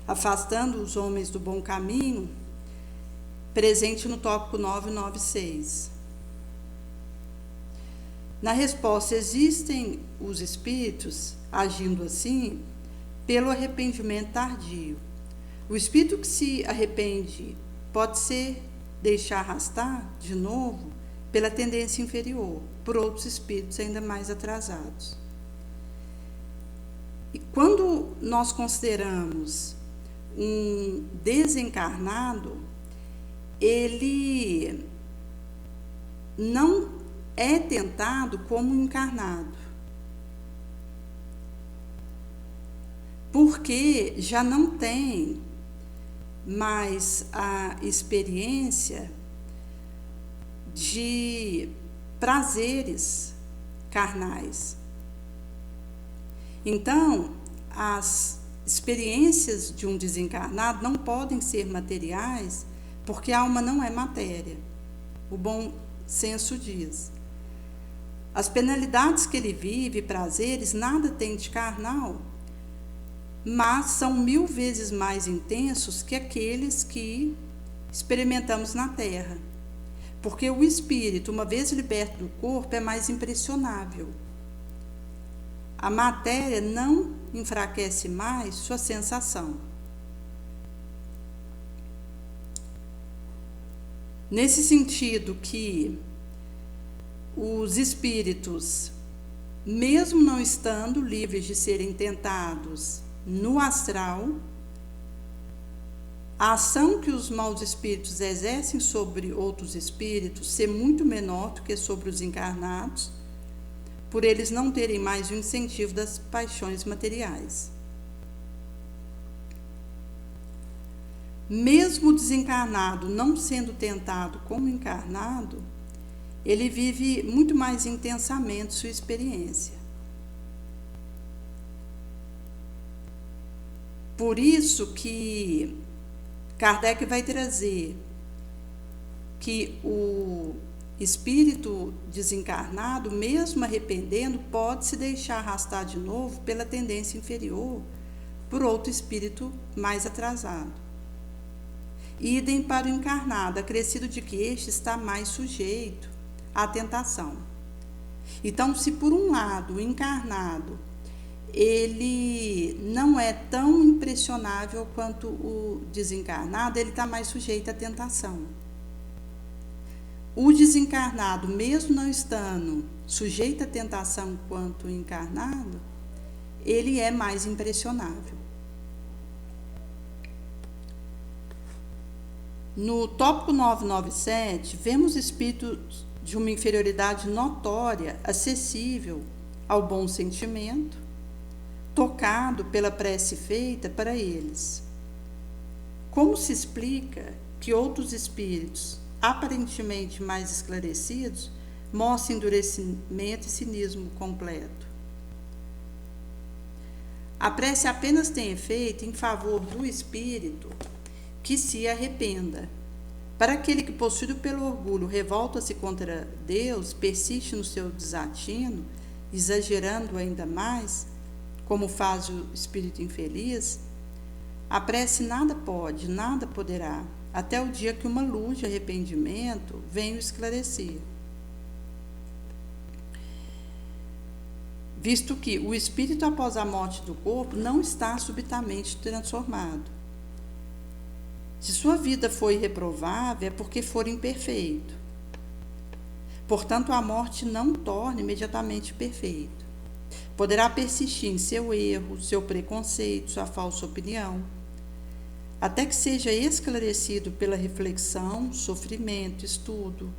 afastando os homens do bom caminho? Presente no tópico 996. Na resposta: existem os espíritos agindo assim pelo arrependimento tardio. O espírito que se arrepende pode ser deixar arrastar de novo pela tendência inferior, por outros espíritos ainda mais atrasados. E quando nós consideramos um desencarnado, ele não é tentado como um encarnado, porque já não tem mais a experiência de prazeres carnais. Então, as experiências de um desencarnado não podem ser materiais, porque a alma não é matéria. O bom senso diz. As penalidades que ele vive, prazeres, nada tem de carnal, mas são 1000 vezes mais intensos que aqueles que experimentamos na Terra. Porque o espírito, uma vez liberto do corpo, é mais impressionável. A matéria não enfraquece mais sua sensação. Nesse sentido que os espíritos, mesmo não estando livres de serem tentados no astral, a ação que os maus espíritos exercem sobre outros espíritos ser muito menor do que sobre os encarnados, por eles não terem mais o incentivo das paixões materiais. Mesmo o desencarnado não sendo tentado como encarnado, ele vive muito mais intensamente sua experiência. Por isso que Kardec vai trazer que o espírito desencarnado, mesmo arrependendo, pode se deixar arrastar de novo pela tendência inferior por outro espírito mais atrasado. Idem para o encarnado, acrescido de que este está mais sujeito à tentação. Então, se por um lado o encarnado ele não é tão impressionável quanto o desencarnado, ele está mais sujeito à tentação. O desencarnado, mesmo não estando sujeito à tentação quanto o encarnado, ele é mais impressionável. No tópico 997, vemos espíritos de uma inferioridade notória, acessível ao bom sentimento, tocado pela prece feita para eles. Como se explica que outros espíritos, aparentemente mais esclarecidos, mostram endurecimento e cinismo completo? A prece apenas tem efeito em favor do espírito que se arrependa. Para aquele que, possuído pelo orgulho, revolta-se contra Deus, persiste no seu desatino, exagerando ainda mais, como faz o espírito infeliz, a prece nada pode, nada poderá, até o dia que uma luz de arrependimento venha o esclarecer. Visto que o espírito, após a morte do corpo, não está subitamente transformado. Se sua vida foi reprovável, é porque for imperfeito. Portanto, a morte não torna imediatamente perfeito. Poderá persistir em seu erro, seu preconceito, sua falsa opinião, até que seja esclarecido pela reflexão, sofrimento, estudo.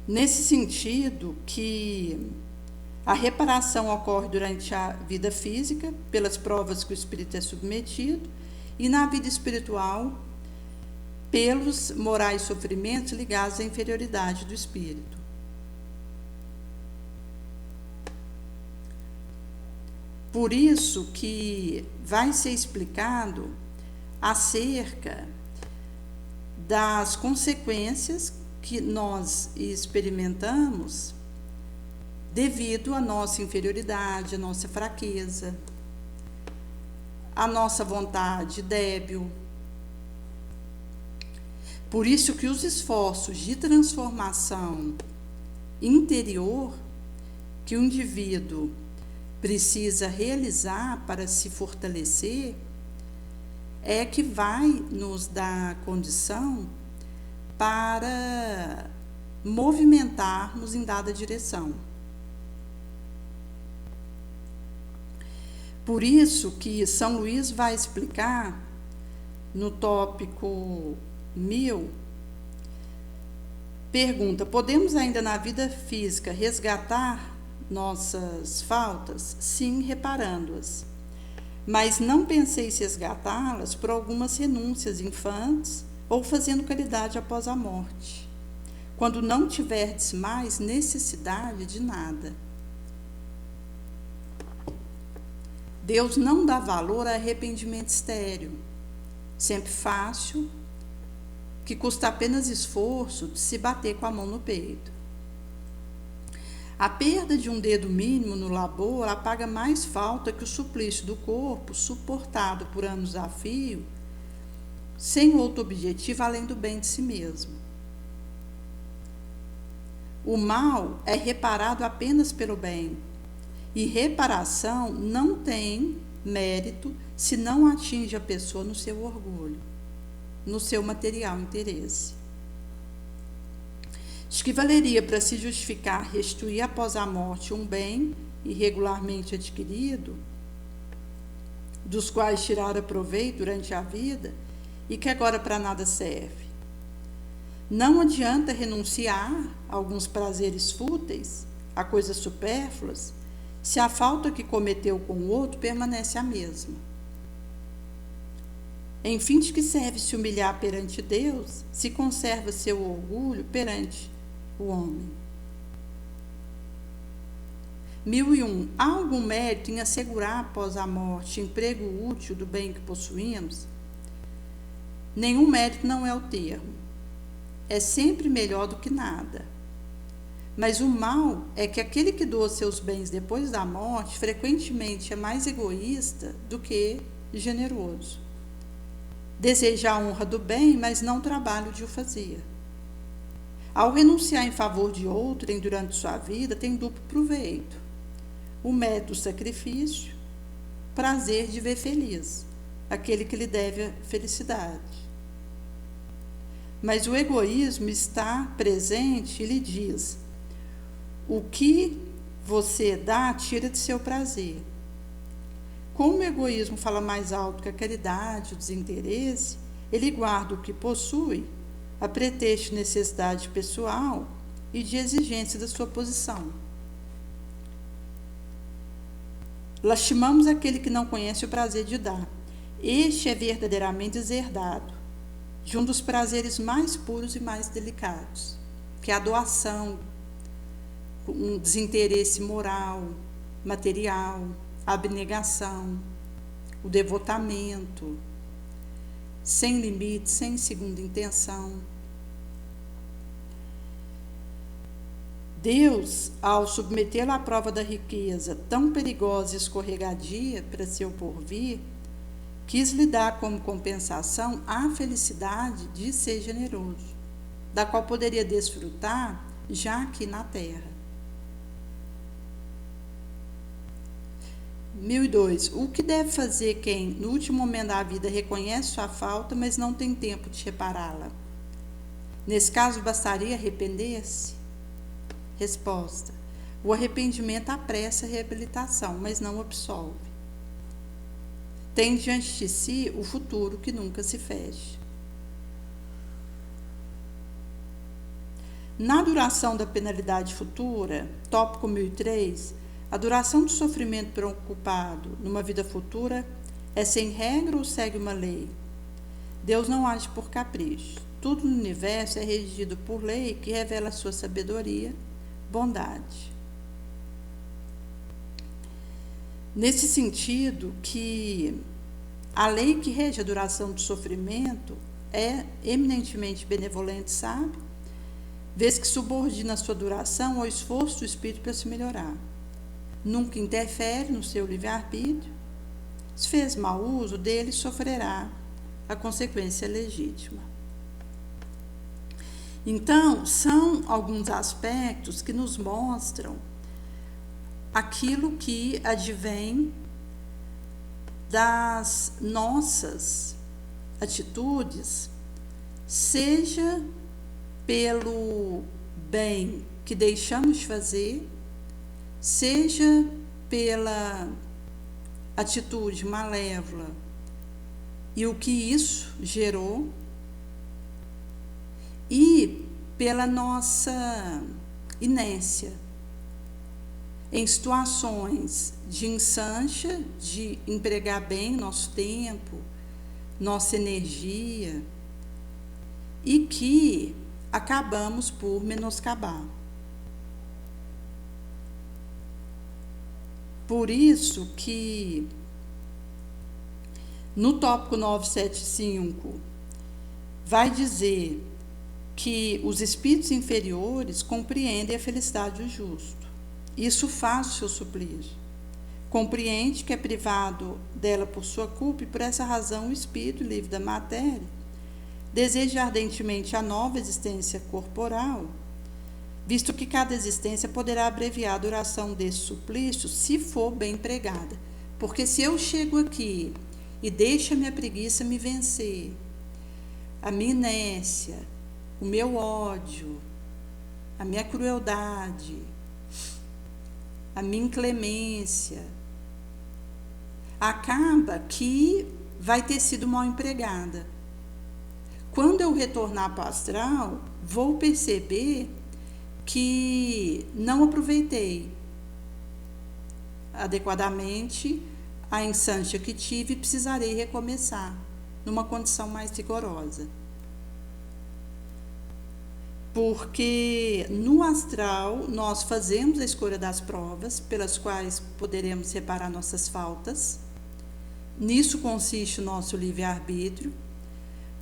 Nesse sentido que a reparação ocorre durante a vida física, pelas provas que o espírito é submetido, e na vida espiritual, pelos morais sofrimentos ligados à inferioridade do espírito. Por isso que vai ser explicado acerca das consequências que nós experimentamos devido à nossa inferioridade, à nossa fraqueza, à nossa vontade débil. Por isso que os esforços de transformação interior que o indivíduo precisa realizar para se fortalecer é que vai nos dar condição para movimentarmos em dada direção. Por isso que São Luís vai explicar no tópico 1000, pergunta: podemos ainda na vida física resgatar nossas faltas? Sim, reparando-as. mas não penseis resgatá-las por algumas renúncias infantes ou fazendo caridade após a morte, quando não tiverdes mais necessidade de nada. Deus não dá valor a arrependimento estéril, sempre fácil, que custa apenas esforço de se bater com a mão no peito. A perda de um dedo mínimo no labor apaga mais falta que o suplício do corpo suportado por anos a fio, sem outro objetivo além do bem de si mesmo. O mal é reparado apenas pelo bem, e reparação não tem mérito se não atinge a pessoa no seu orgulho, no seu material interesse. Diz que valeria para se justificar restituir após a morte um bem irregularmente adquirido, dos quais tirara proveito durante a vida e que agora para nada serve. Não adianta renunciar a alguns prazeres fúteis, a coisas supérfluas, se a falta que cometeu com o outro permanece a mesma. Enfim, de que serve se humilhar perante Deus, se conserva seu orgulho perante o homem? 1001. Há algum mérito em assegurar após a morte emprego útil do bem que possuímos? Nenhum mérito não é o termo. É sempre melhor do que nada. Mas o mal é que aquele que doa seus bens depois da morte frequentemente é mais egoísta do que generoso. Deseja a honra do bem, mas não o trabalho de o fazer. Ao renunciar em favor de outrem durante sua vida, tem duplo proveito: o mérito do sacrifício, prazer de ver feliz aquele que lhe deve a felicidade. Mas o egoísmo está presente e lhe diz: o que você dá, tira de seu prazer. Como o egoísmo fala mais alto que a caridade, o desinteresse, ele guarda o que possui a pretexto de necessidade pessoal e de exigência da sua posição. Lastimamos aquele que não conhece o prazer de dar. Este é verdadeiramente deserdado de um dos prazeres mais puros e mais delicados, que é a doação, um desinteresse moral, material, a abnegação, o devotamento, sem limite, sem segunda intenção. Deus, ao submetê-lo à prova da riqueza tão perigosa e escorregadia para seu porvir, quis lhe dar como compensação a felicidade de ser generoso, da qual poderia desfrutar já aqui na terra. 1002. O que deve fazer quem, no último momento da vida, reconhece sua falta, mas não tem tempo de repará-la? Nesse caso, bastaria arrepender-se? Resposta: o arrependimento apressa a reabilitação, mas não absolve. Tem diante de si o futuro que nunca se fecha. Na duração da penalidade futura, tópico 1003, a duração do sofrimento preocupado numa vida futura é sem regra ou segue uma lei? Deus não age por capricho. Tudo no universo é regido por lei que revela a sua sabedoria, bondade. Nesse sentido, que a lei que rege a duração do sofrimento é eminentemente benevolente, sabe? Vez que subordina a sua duração ao esforço do espírito para se melhorar. Nunca interfere no seu livre-arbítrio. Se fez mau uso dele, sofrerá a consequência legítima. Então, são alguns aspectos que nos mostram aquilo que advém das nossas atitudes, seja pelo bem que deixamos de fazer, seja pela atitude malévola e o que isso gerou, e pela nossa inércia. em situações de ensancha, de empregar bem nosso tempo, nossa energia, e que acabamos por menoscabar. Por isso que no tópico 975 vai dizer que os espíritos inferiores compreendem a felicidade do justo. Isso faz o seu suplício. Compreende que é privado dela por sua culpa e por essa razão o espírito livre da matéria deseja ardentemente a nova existência corporal, visto que cada existência poderá abreviar a duração desse suplício se for bem empregada. Porque se eu chego aqui e deixo a minha preguiça me vencer, a minha inércia, o meu ódio, a minha crueldade, a minha inclemência, acaba que vai ter sido mal empregada. Quando eu retornar para o astral, vou perceber que não aproveitei adequadamente a insância que tive e precisarei recomeçar numa condição mais rigorosa. Porque no astral nós fazemos a escolha das provas pelas quais poderemos reparar nossas faltas. Nisso consiste o nosso livre-arbítrio,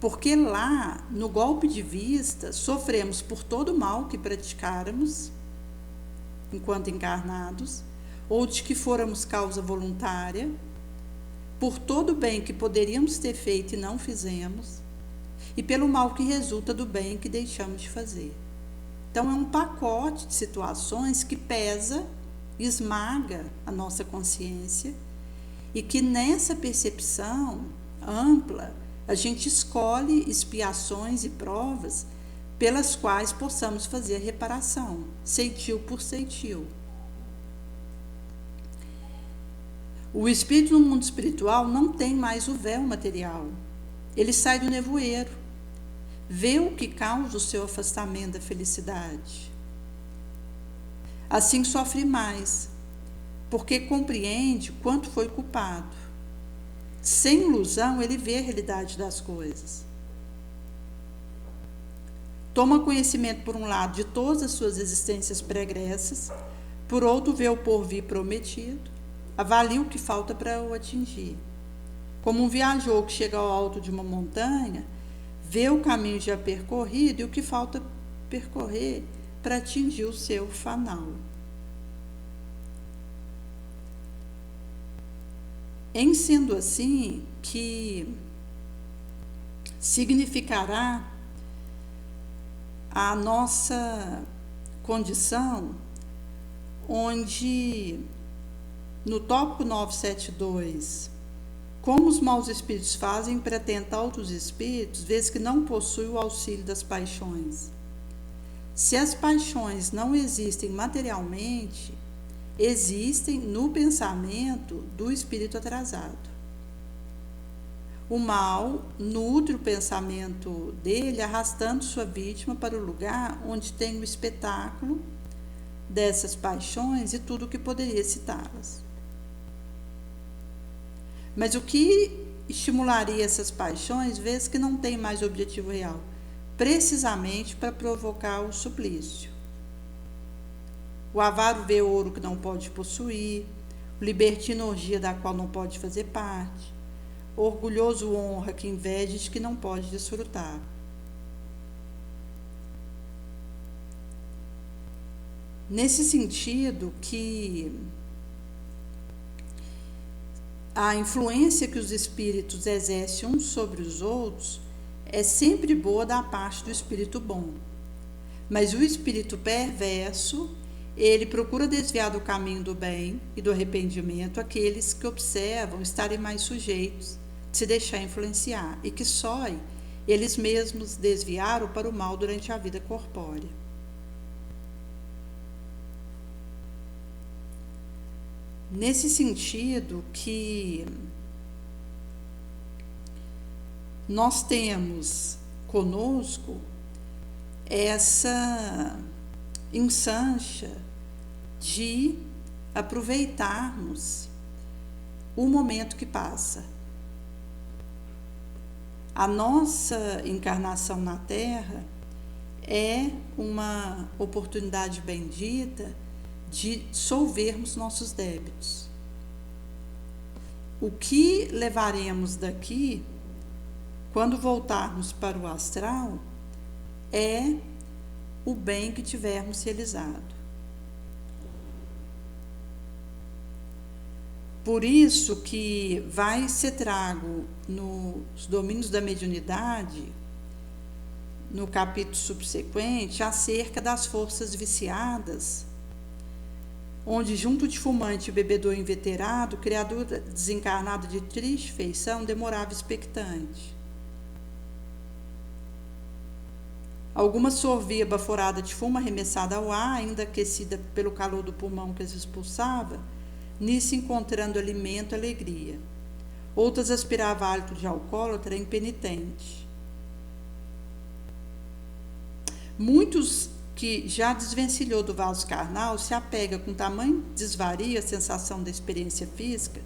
porque lá, no golpe de vista, sofremos por todo o mal que praticáramos enquanto encarnados, ou de que fôramos causa voluntária, por todo o bem que poderíamos ter feito e não fizemos, e pelo mal que resulta do bem que deixamos de fazer. Então é um pacote de situações que pesa, esmaga a nossa consciência, e que nessa percepção ampla a gente escolhe expiações e provas pelas quais possamos fazer a reparação, ceitil por ceitil. O espírito no mundo espiritual não tem mais o véu material. Ele sai do nevoeiro, vê o que causa o seu afastamento da felicidade. Assim sofre mais, porque compreende quanto foi culpado. Sem ilusão, ele vê a realidade das coisas. Toma conhecimento, por um lado, de todas as suas existências pregressas, por outro, vê o porvir prometido, avalia o que falta para o atingir. Como um viajor que chega ao alto de uma montanha, vê o caminho já percorrido e o que falta percorrer para atingir o seu fanal. Em sendo assim, que significará a nossa condição, onde no tópico 972, como os maus espíritos fazem para tentar outros espíritos, vez que não possuem o auxílio das paixões. Se as paixões não existem materialmente, existem no pensamento do espírito atrasado. O mal nutre o pensamento dele, arrastando sua vítima para o lugar onde tem o espetáculo dessas paixões e tudo o que poderia excitá-las. Mas o que estimularia essas paixões, vez que não tem mais objetivo real? Precisamente para provocar o suplício. O avaro vê ouro que não pode possuir, o libertino orgia da qual não pode fazer parte, o orgulhoso honra que inveja de que não pode desfrutar. Nesse sentido que a influência que os espíritos exercem uns sobre os outros é sempre boa da parte do espírito bom, mas o espírito perverso, ele procura desviar do caminho do bem e do arrependimento aqueles que observam estarem mais sujeitos de se deixar influenciar e que só eles mesmos desviaram para o mal durante a vida corpórea. Nesse sentido que nós temos conosco essa insância de aproveitarmos o momento que passa. A nossa encarnação na Terra é uma oportunidade bendita de solvermos nossos débitos. O que levaremos daqui, quando voltarmos para o astral, é o bem que tivermos realizado. Por isso que vai ser trago nos domínios da mediunidade, no capítulo subsequente, acerca das forças viciadas, onde junto de fumante e bebedor inveterado, criatura desencarnada de triste feição, demorava expectante. Alguma sorvia baforada de fumo arremessada ao ar, ainda aquecida pelo calor do pulmão que as expulsava, nisso encontrando alimento e alegria. Outras aspirava hálito de alcoólatra impenitente. Muitos que já desvencilhou do vaso carnal se apega com tamanho desvario à sensação da experiência física,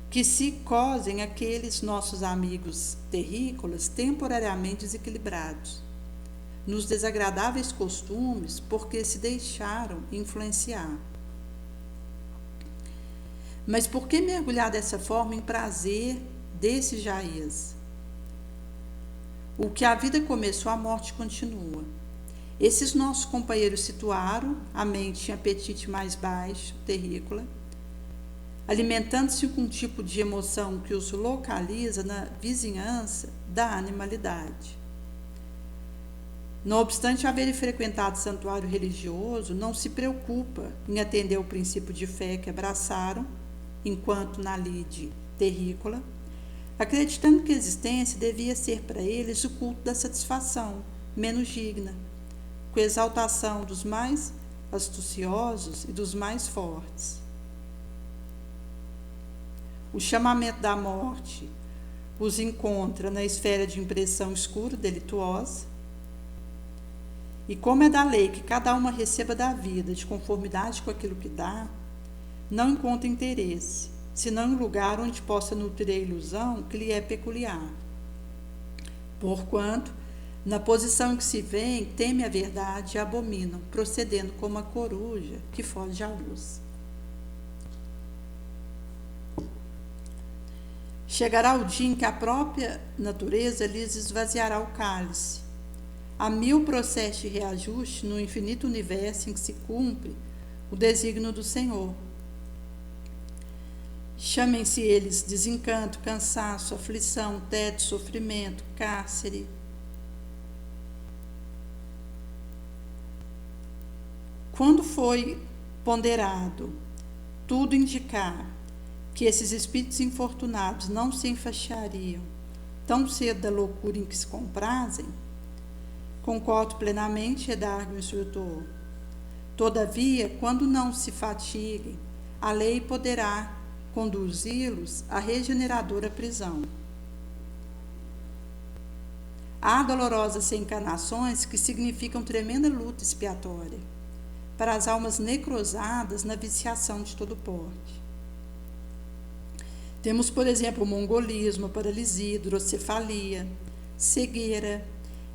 que se cosem aqueles nossos amigos terrícolas temporariamente desequilibrados, nos desagradáveis costumes, porque se deixaram influenciar. Mas por que mergulhar dessa forma em prazer desse jaez? O que a vida começou, a morte continua. Esses nossos companheiros situaram a mente em apetite mais baixo, terrícola, alimentando-se com um tipo de emoção que os localiza na vizinhança da animalidade. Não obstante haverem frequentado santuário religioso, não se preocupa em atender ao princípio de fé que abraçaram, enquanto na lide terrícola, acreditando que a existência devia ser para eles o culto da satisfação, menos digna, com exaltação dos mais astuciosos e dos mais fortes. O chamamento da morte os encontra na esfera de impressão escura, delituosa, e como é da lei que cada uma receba da vida de conformidade com aquilo que dá, não encontra interesse, senão em lugar onde possa nutrir a ilusão que lhe é peculiar. Porquanto, na posição em que se vêem, teme a verdade e abominam, procedendo como a coruja que foge à luz. Chegará o dia em que a própria natureza lhes esvaziará o cálice. Há 1000 processos de reajuste no infinito universo em que se cumpre o desígnio do Senhor. Chamem-se eles desencanto, cansaço, aflição, tédio, sofrimento, cárcere. Quando foi ponderado tudo indicar que esses espíritos infortunados não se enfaixariam tão cedo da loucura em que se comprazem, concordo plenamente, redargue o instrutor. Todavia, quando não se fatiguem, a lei poderá conduzi-los à regeneradora prisão. Há dolorosas reencarnações que significam tremenda luta expiatória para as almas necrosadas na viciação de todo porte. Temos, por exemplo, o mongolismo, a paralisia, hidrocefalia, cegueira,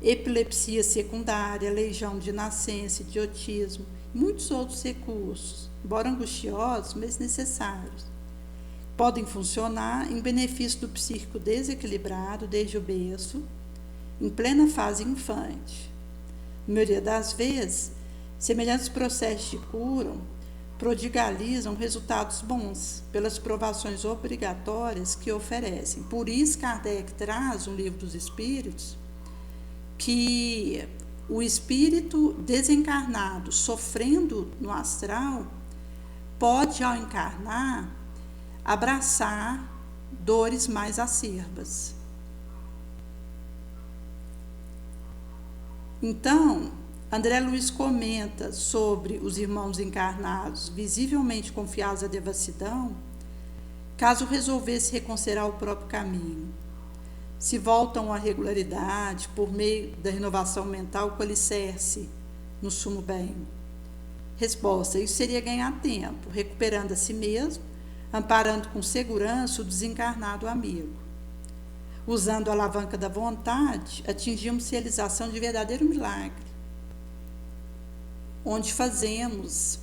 epilepsia secundária, legião de nascença, idiotismo, e muitos outros recursos, embora angustiosos, mas necessários. Podem funcionar em benefício do psíquico desequilibrado desde o berço, em plena fase infante. Na maioria das vezes, semelhantes processos de cura prodigalizam resultados bons pelas provações obrigatórias que oferecem. Por isso, Kardec traz no Livro dos Espíritos que o espírito desencarnado sofrendo no astral pode, ao encarnar, abraçar dores mais acerbas. Então, André Luiz comenta sobre os irmãos encarnados visivelmente confiados à devassidão, caso resolvesse reconsiderar o próprio caminho. Se voltam à regularidade por meio da renovação mental com alicerce no sumo bem. Resposta: isso seria ganhar tempo, recuperando a si mesmo, amparando com segurança o desencarnado amigo. Usando a alavanca da vontade, atingimos realização de verdadeiro milagre, onde fazemos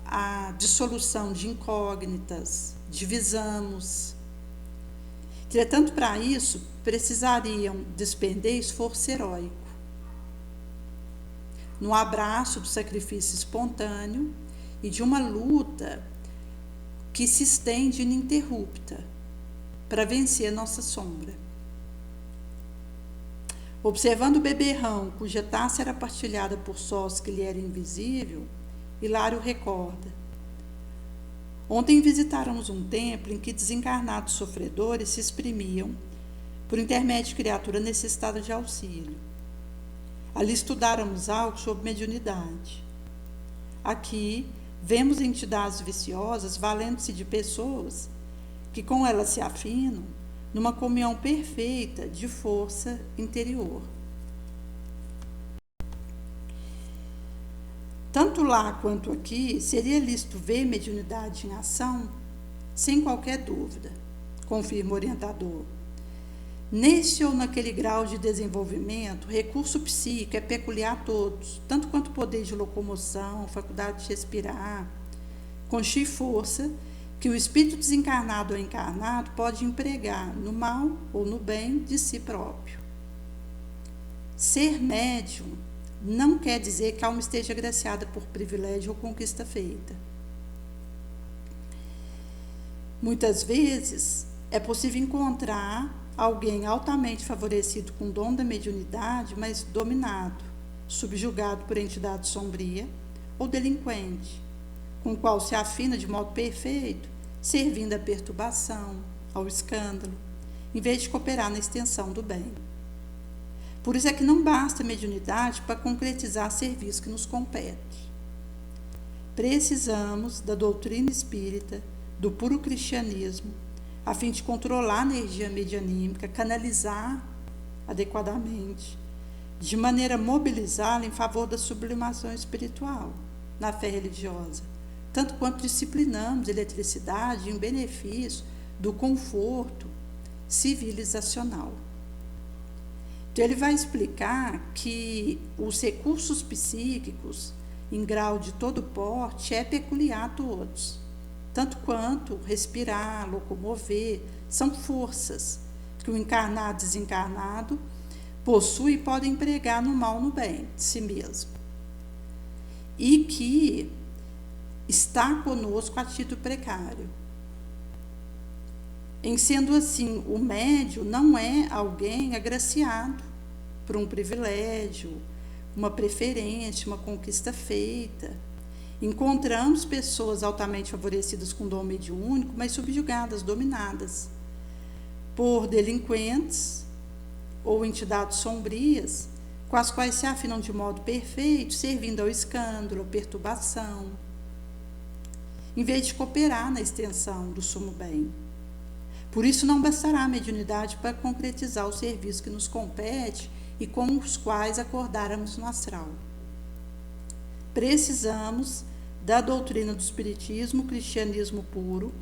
a dissolução de incógnitas, divisamos. Entretanto, para isso, precisariam despender esforço heróico, no abraço do sacrifício espontâneo e de uma luta que se estende ininterrupta para vencer nossa sombra. Observando o beberrão, cuja taça era partilhada por sócios que lhe era invisível, Hilário recorda: ontem visitáramos um templo em que desencarnados sofredores se exprimiam por intermédio de criatura necessitada de auxílio. Ali estudáramos algo sobre mediunidade. Aqui vemos entidades viciosas valendo-se de pessoas que com elas se afinam numa comunhão perfeita de força interior. Tanto lá quanto aqui, seria lícito ver mediunidade em ação? Sem qualquer dúvida, confirma o orientador. Nesse ou naquele grau de desenvolvimento, o recurso psíquico é peculiar a todos, tanto quanto o poder de locomoção, faculdade de respirar, constitui força que o espírito desencarnado ou encarnado pode empregar no mal ou no bem de si próprio. Ser médium não quer dizer que a alma esteja agraciada por privilégio ou conquista feita. Muitas vezes é possível encontrar alguém altamente favorecido com o dom da mediunidade, mas dominado, subjugado por entidade sombria ou delinquente, com o qual se afina de modo perfeito, servindo à perturbação, ao escândalo, em vez de cooperar na extensão do bem. Por isso é que não basta a mediunidade para concretizar serviço que nos compete. Precisamos da doutrina espírita, do puro cristianismo, a fim de controlar a energia medianímica, canalizar adequadamente, de maneira a mobilizá-la em favor da sublimação espiritual, na fé religiosa, tanto quanto disciplinamos eletricidade em benefício do conforto civilizacional. Então, ele vai explicar que os recursos psíquicos, em grau de todo porte, é peculiar a todos. Tanto quanto respirar, locomover, são forças que o encarnado e desencarnado possui e pode empregar no mal ou no bem de si mesmo. E que está conosco a título precário. Em sendo assim, o médium não é alguém agraciado por um privilégio, uma preferência, uma conquista feita. Encontramos pessoas altamente favorecidas com dom mediúnico, mas subjugadas, dominadas por delinquentes ou entidades sombrias, com as quais se afinam de modo perfeito, servindo ao escândalo, à perturbação, em vez de cooperar na extensão do sumo bem. Por isso não bastará a mediunidade para concretizar o serviço que nos compete e com os quais acordáramos no astral. Precisamos da doutrina do espiritismo, cristianismo puro,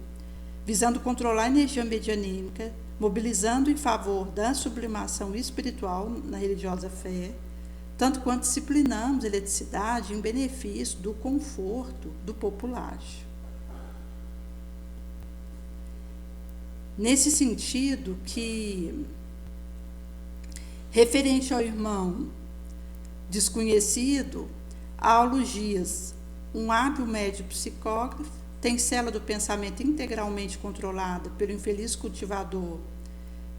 visando controlar a energia medianímica, mobilizando em favor da sublimação espiritual na religiosa fé, tanto quanto disciplinamos a eletricidade em benefício do conforto do populacho. Nesse sentido que, referente ao irmão desconhecido, Aulo Dias, um hábil médium psicógrafo, tem cela do pensamento integralmente controlada pelo infeliz cultivador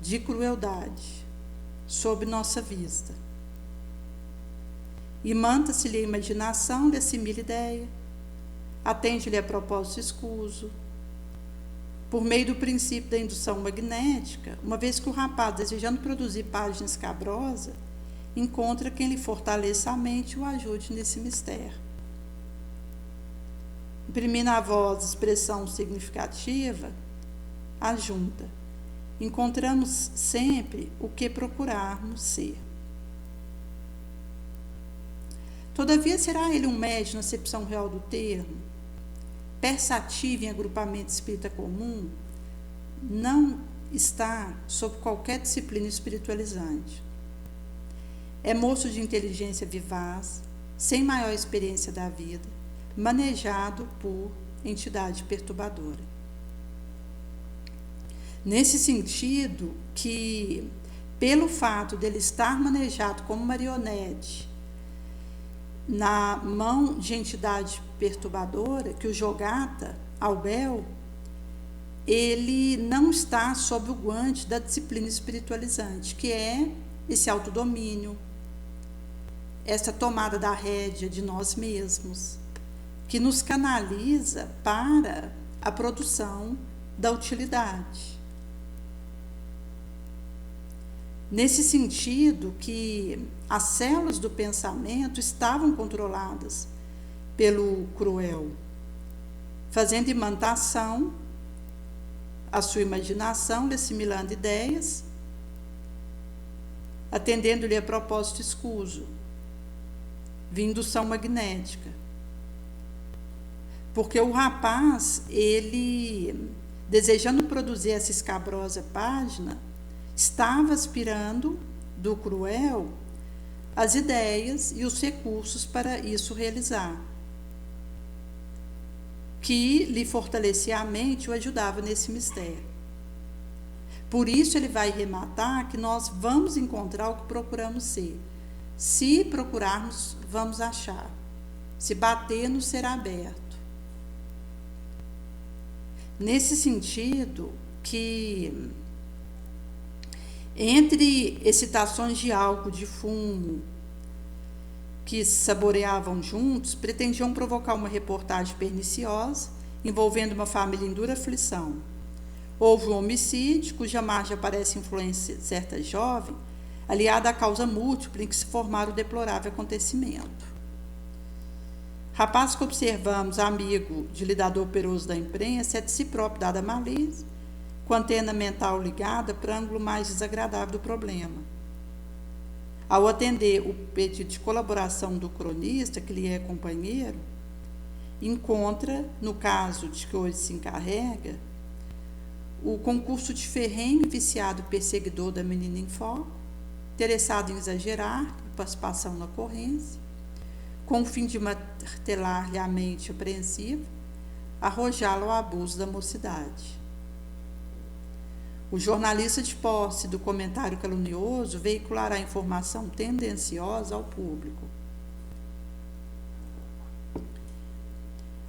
de crueldade, sob nossa vista. Imanta-se-lhe a imaginação, lhe assimila ideia, atende-lhe a propósito escuso, por meio do princípio da indução magnética, uma vez que o rapaz, desejando produzir página escabrosa, encontra quem lhe fortaleça a mente e o ajude nesse mistério. Imprimindo a voz expressão significativa, ajunta: encontramos sempre o que procurarmos ser. Todavia, será ele um médium na acepção real do termo? Pensativo em agrupamento espírita comum? Não está sob qualquer disciplina espiritualizante. É moço de inteligência vivaz, sem maior experiência da vida, manejado por entidade perturbadora. Nesse sentido que, pelo fato dele estar manejado como marionete na mão de entidade perturbadora, que o jogata ao Bel, ele não está sob o guante da disciplina espiritualizante, que é esse autodomínio, essa tomada da rédea de nós mesmos, que nos canaliza para a produção da utilidade. Nesse sentido que as células do pensamento estavam controladas pelo cruel, fazendo imantação a sua imaginação, lhe assimilando ideias, atendendo-lhe a propósito escuso, via indução magnética. Porque o rapaz, ele, desejando produzir essa escabrosa página, estava aspirando do cruel as ideias e os recursos para isso realizar, que lhe fortalecia a mente e o ajudava nesse mistério. Por isso ele vai rematar que nós vamos encontrar o que procuramos ser. Se procurarmos, vamos achar. Se bater, nos será aberto. Nesse sentido que, entre excitações de álcool, de fumo, que saboreavam juntos, pretendiam provocar uma reportagem perniciosa, envolvendo uma família em dura aflição. Houve um homicídio, cuja margem aparece influência de certa jovem, aliada à causa múltipla em que se formara o deplorável acontecimento. Rapaz que observamos, amigo de lidador operoso da imprensa, é de si próprio dada a malícia, com a antena mental ligada para o ângulo mais desagradável do problema. Ao atender o pedido de colaboração do cronista, que lhe é companheiro, encontra, no caso de que hoje se encarrega, o concurso de ferrenho e viciado perseguidor da menina em foco, interessado em exagerar a participação na ocorrência, com o fim de martelar-lhe a mente apreensiva, arrojá-lo ao abuso da mocidade. O jornalista de posse do comentário calunioso veiculará informação tendenciosa ao público.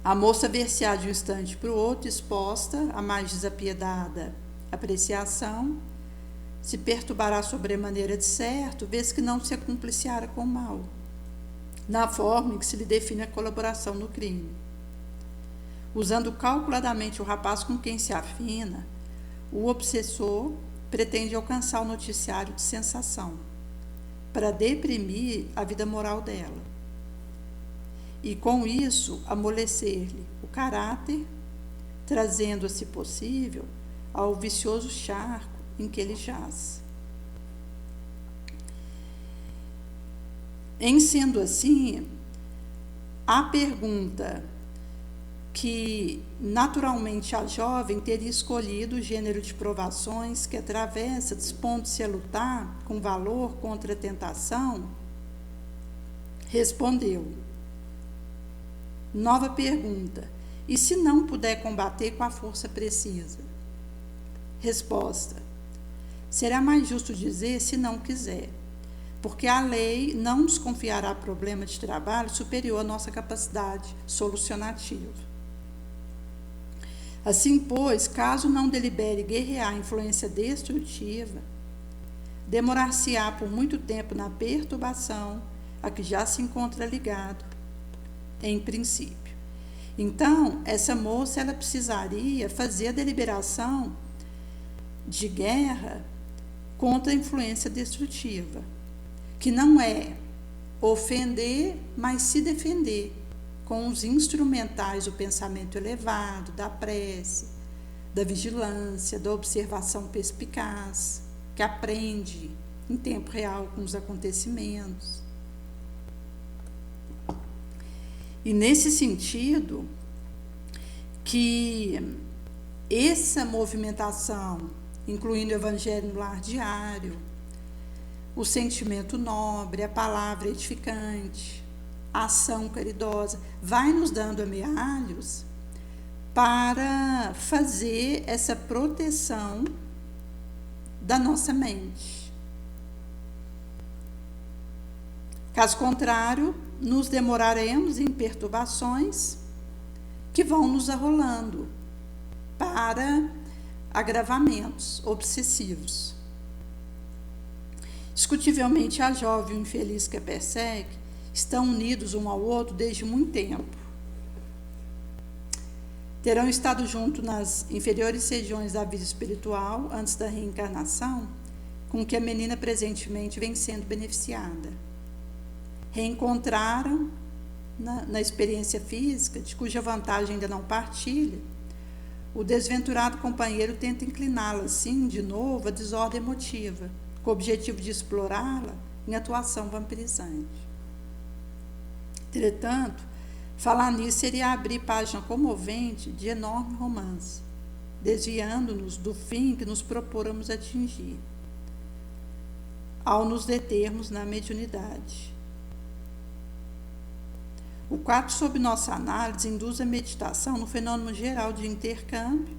A moça ver-se-á de um instante para o outro exposta a mais desapiedada apreciação, se perturbará sobremaneira de certo, vez que não se acumpliciara com o mal, na forma em que se lhe define a colaboração no crime. Usando calculadamente o rapaz com quem se afina, o obsessor pretende alcançar o noticiário de sensação, para deprimir a vida moral dela, e com isso amolecer-lhe o caráter, trazendo, se possível, ao vicioso charco em que ele jaz. Em sendo assim, a pergunta que naturalmente a jovem teria escolhido o gênero de provações que atravessa, dispondo-se a lutar com valor contra a tentação, respondeu. Nova pergunta: e se não puder combater com a força precisa? Resposta: será mais justo dizer se não quiser, porque a lei não nos confiará problema de trabalho superior à nossa capacidade solucionativa. Assim, pois, caso não delibere guerrear a influência destrutiva, demorar-se-á por muito tempo na perturbação a que já se encontra ligado, em princípio. Então, essa moça, ela precisaria fazer a deliberação de guerra contra a influência destrutiva, que não é ofender, mas se defender com os instrumentais do pensamento elevado, da prece, da vigilância, da observação perspicaz, que aprende em tempo real com os acontecimentos. E nesse sentido, que essa movimentação, incluindo o Evangelho no Lar Diário, o sentimento nobre, a palavra edificante, a ação caridosa, vai nos dando amealhos para fazer essa proteção da nossa mente. Caso contrário, nos demoraremos em perturbações que vão nos arrolando para agravamentos obsessivos. Discutivelmente, a jovem e o infeliz que a persegue estão unidos um ao outro desde muito tempo. Terão estado juntos nas inferiores regiões da vida espiritual antes da reencarnação, com que a menina presentemente vem sendo beneficiada. Reencontraram na experiência física, de cuja vantagem ainda não partilha, o desventurado companheiro tenta incliná-la, assim, de novo, à desordem emotiva, com o objetivo de explorá-la em atuação vampirizante. Entretanto, falar nisso seria abrir página comovente de enorme romance, desviando-nos do fim que nos proporamos atingir, ao nos determos na mediunidade. O quadro sob nossa análise induz a meditação no fenômeno geral de intercâmbio,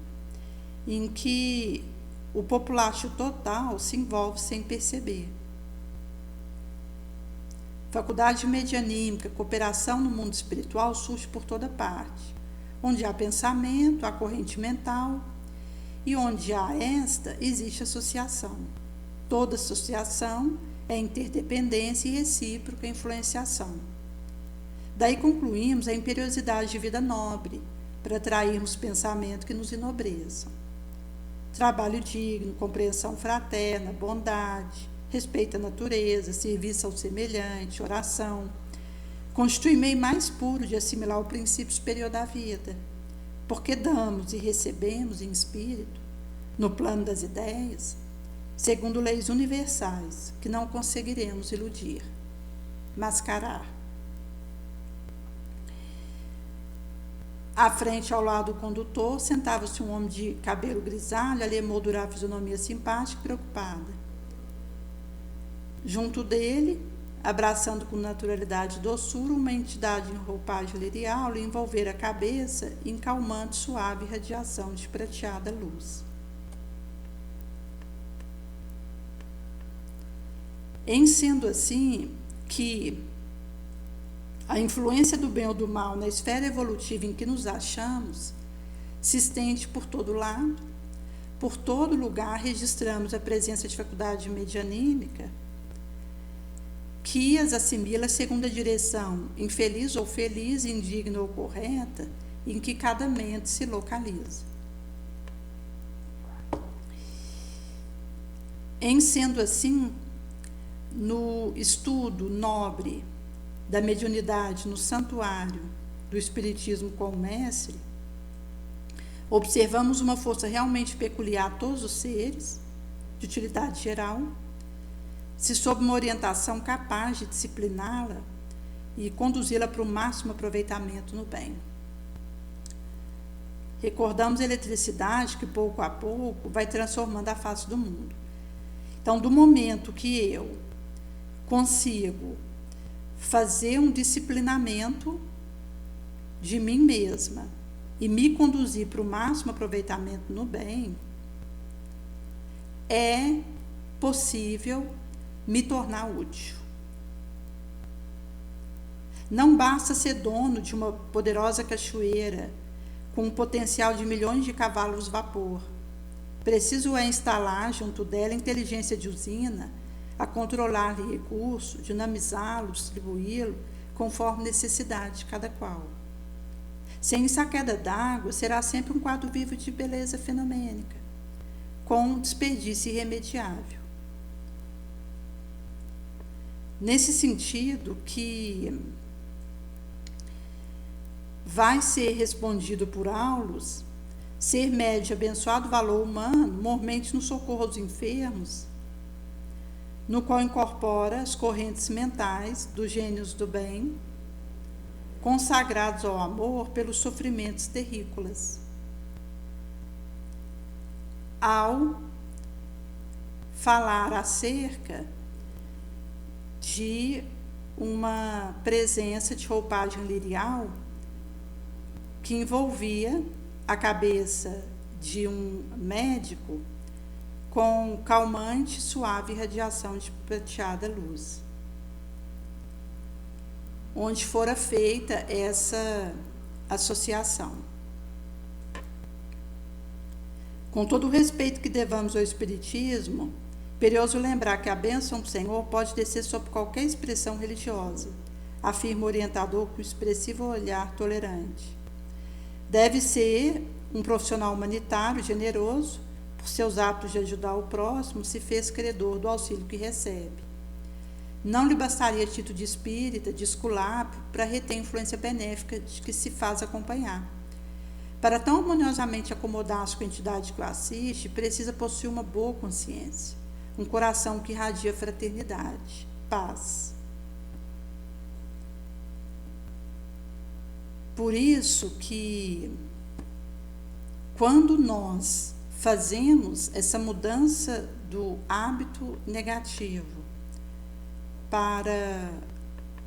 em que o populacho total se envolve sem perceber. Faculdade medianímica, cooperação no mundo espiritual surge por toda parte. Onde há pensamento, há corrente mental, e onde há esta, existe associação. Toda associação é interdependência e recíproca influenciação. Daí concluímos a imperiosidade de vida nobre, para atrairmos pensamento que nos enobreçam. Trabalho digno, compreensão fraterna, bondade, respeito à natureza, serviço ao semelhante, oração, constitui meio mais puro de assimilar o princípio superior da vida, porque damos e recebemos em espírito, no plano das ideias, segundo leis universais, que não conseguiremos iludir, mascarar. À frente, ao lado do condutor, sentava-se um homem de cabelo grisalho, ali emoldurava a fisionomia simpática e preocupada. Junto dele, abraçando com naturalidade e doçura, uma entidade em roupagem lirial lhe envolvera a cabeça em calmante, suave radiação de prateada luz. Em sendo assim que a influência do bem ou do mal na esfera evolutiva em que nos achamos se estende por todo lado, por todo lugar registramos a presença de faculdade medianímica que as assimila segundo a direção infeliz ou feliz, indigna ou correta, em que cada mente se localiza. Em sendo assim, no estudo nobre da mediunidade no santuário do Espiritismo com o Mestre, observamos uma força realmente peculiar a todos os seres, de utilidade geral, se sob uma orientação capaz de discipliná-la e conduzi-la para o máximo aproveitamento no bem. Recordamos a eletricidade que, pouco a pouco, vai transformando a face do mundo. Então, do momento que eu consigo fazer um disciplinamento de mim mesma e me conduzir para o máximo aproveitamento no bem, é possível me tornar útil. Não basta ser dono de uma poderosa cachoeira com um potencial de milhões de cavalos vapor. Preciso é instalar junto dela inteligência de usina a controlar-lhe recurso, dinamizá-lo, distribuí-lo, conforme necessidade de cada qual. Sem isso, a queda d'água será sempre um quadro vivo de beleza fenomênica, com desperdício irremediável. Nesse sentido que vai ser respondido por Aulus, ser médio abençoado valor humano, mormente no socorro aos enfermos, no qual incorpora as correntes mentais dos gênios do bem, consagrados ao amor pelos sofrimentos terrícolas. Ao falar acerca de uma presença de roupagem lirial que envolvia a cabeça de um médico com calmante, suave radiação de prateada luz, onde fora feita essa associação. Com todo o respeito que devamos ao Espiritismo, imperioso lembrar que a bênção do Senhor pode descer sobre qualquer expressão religiosa, afirma o orientador com expressivo olhar tolerante. Deve ser um profissional humanitário, generoso, por seus hábitos de ajudar o próximo, se fez credor do auxílio que recebe. Não lhe bastaria título de espírita, de esculápio, para reter a influência benéfica de que se faz acompanhar. Para tão harmoniosamente acomodar-se com a entidade que o assiste, precisa possuir uma boa consciência, um coração que irradia fraternidade, paz. Por isso que, quando nós fazemos essa mudança do hábito negativo para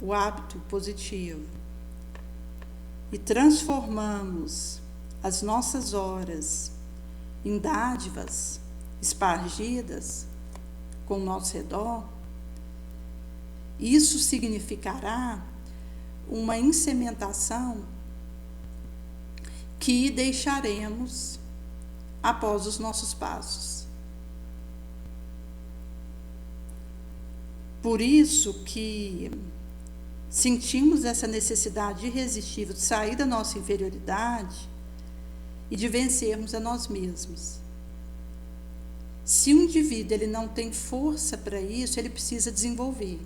o hábito positivo e transformamos as nossas horas em dádivas espargidas com o nosso redor, isso significará uma incementação que deixaremos após os nossos passos. Por isso que sentimos essa necessidade irresistível de sair da nossa inferioridade e de vencermos a nós mesmos. Se um indivíduo ele não tem força para isso, ele precisa desenvolver.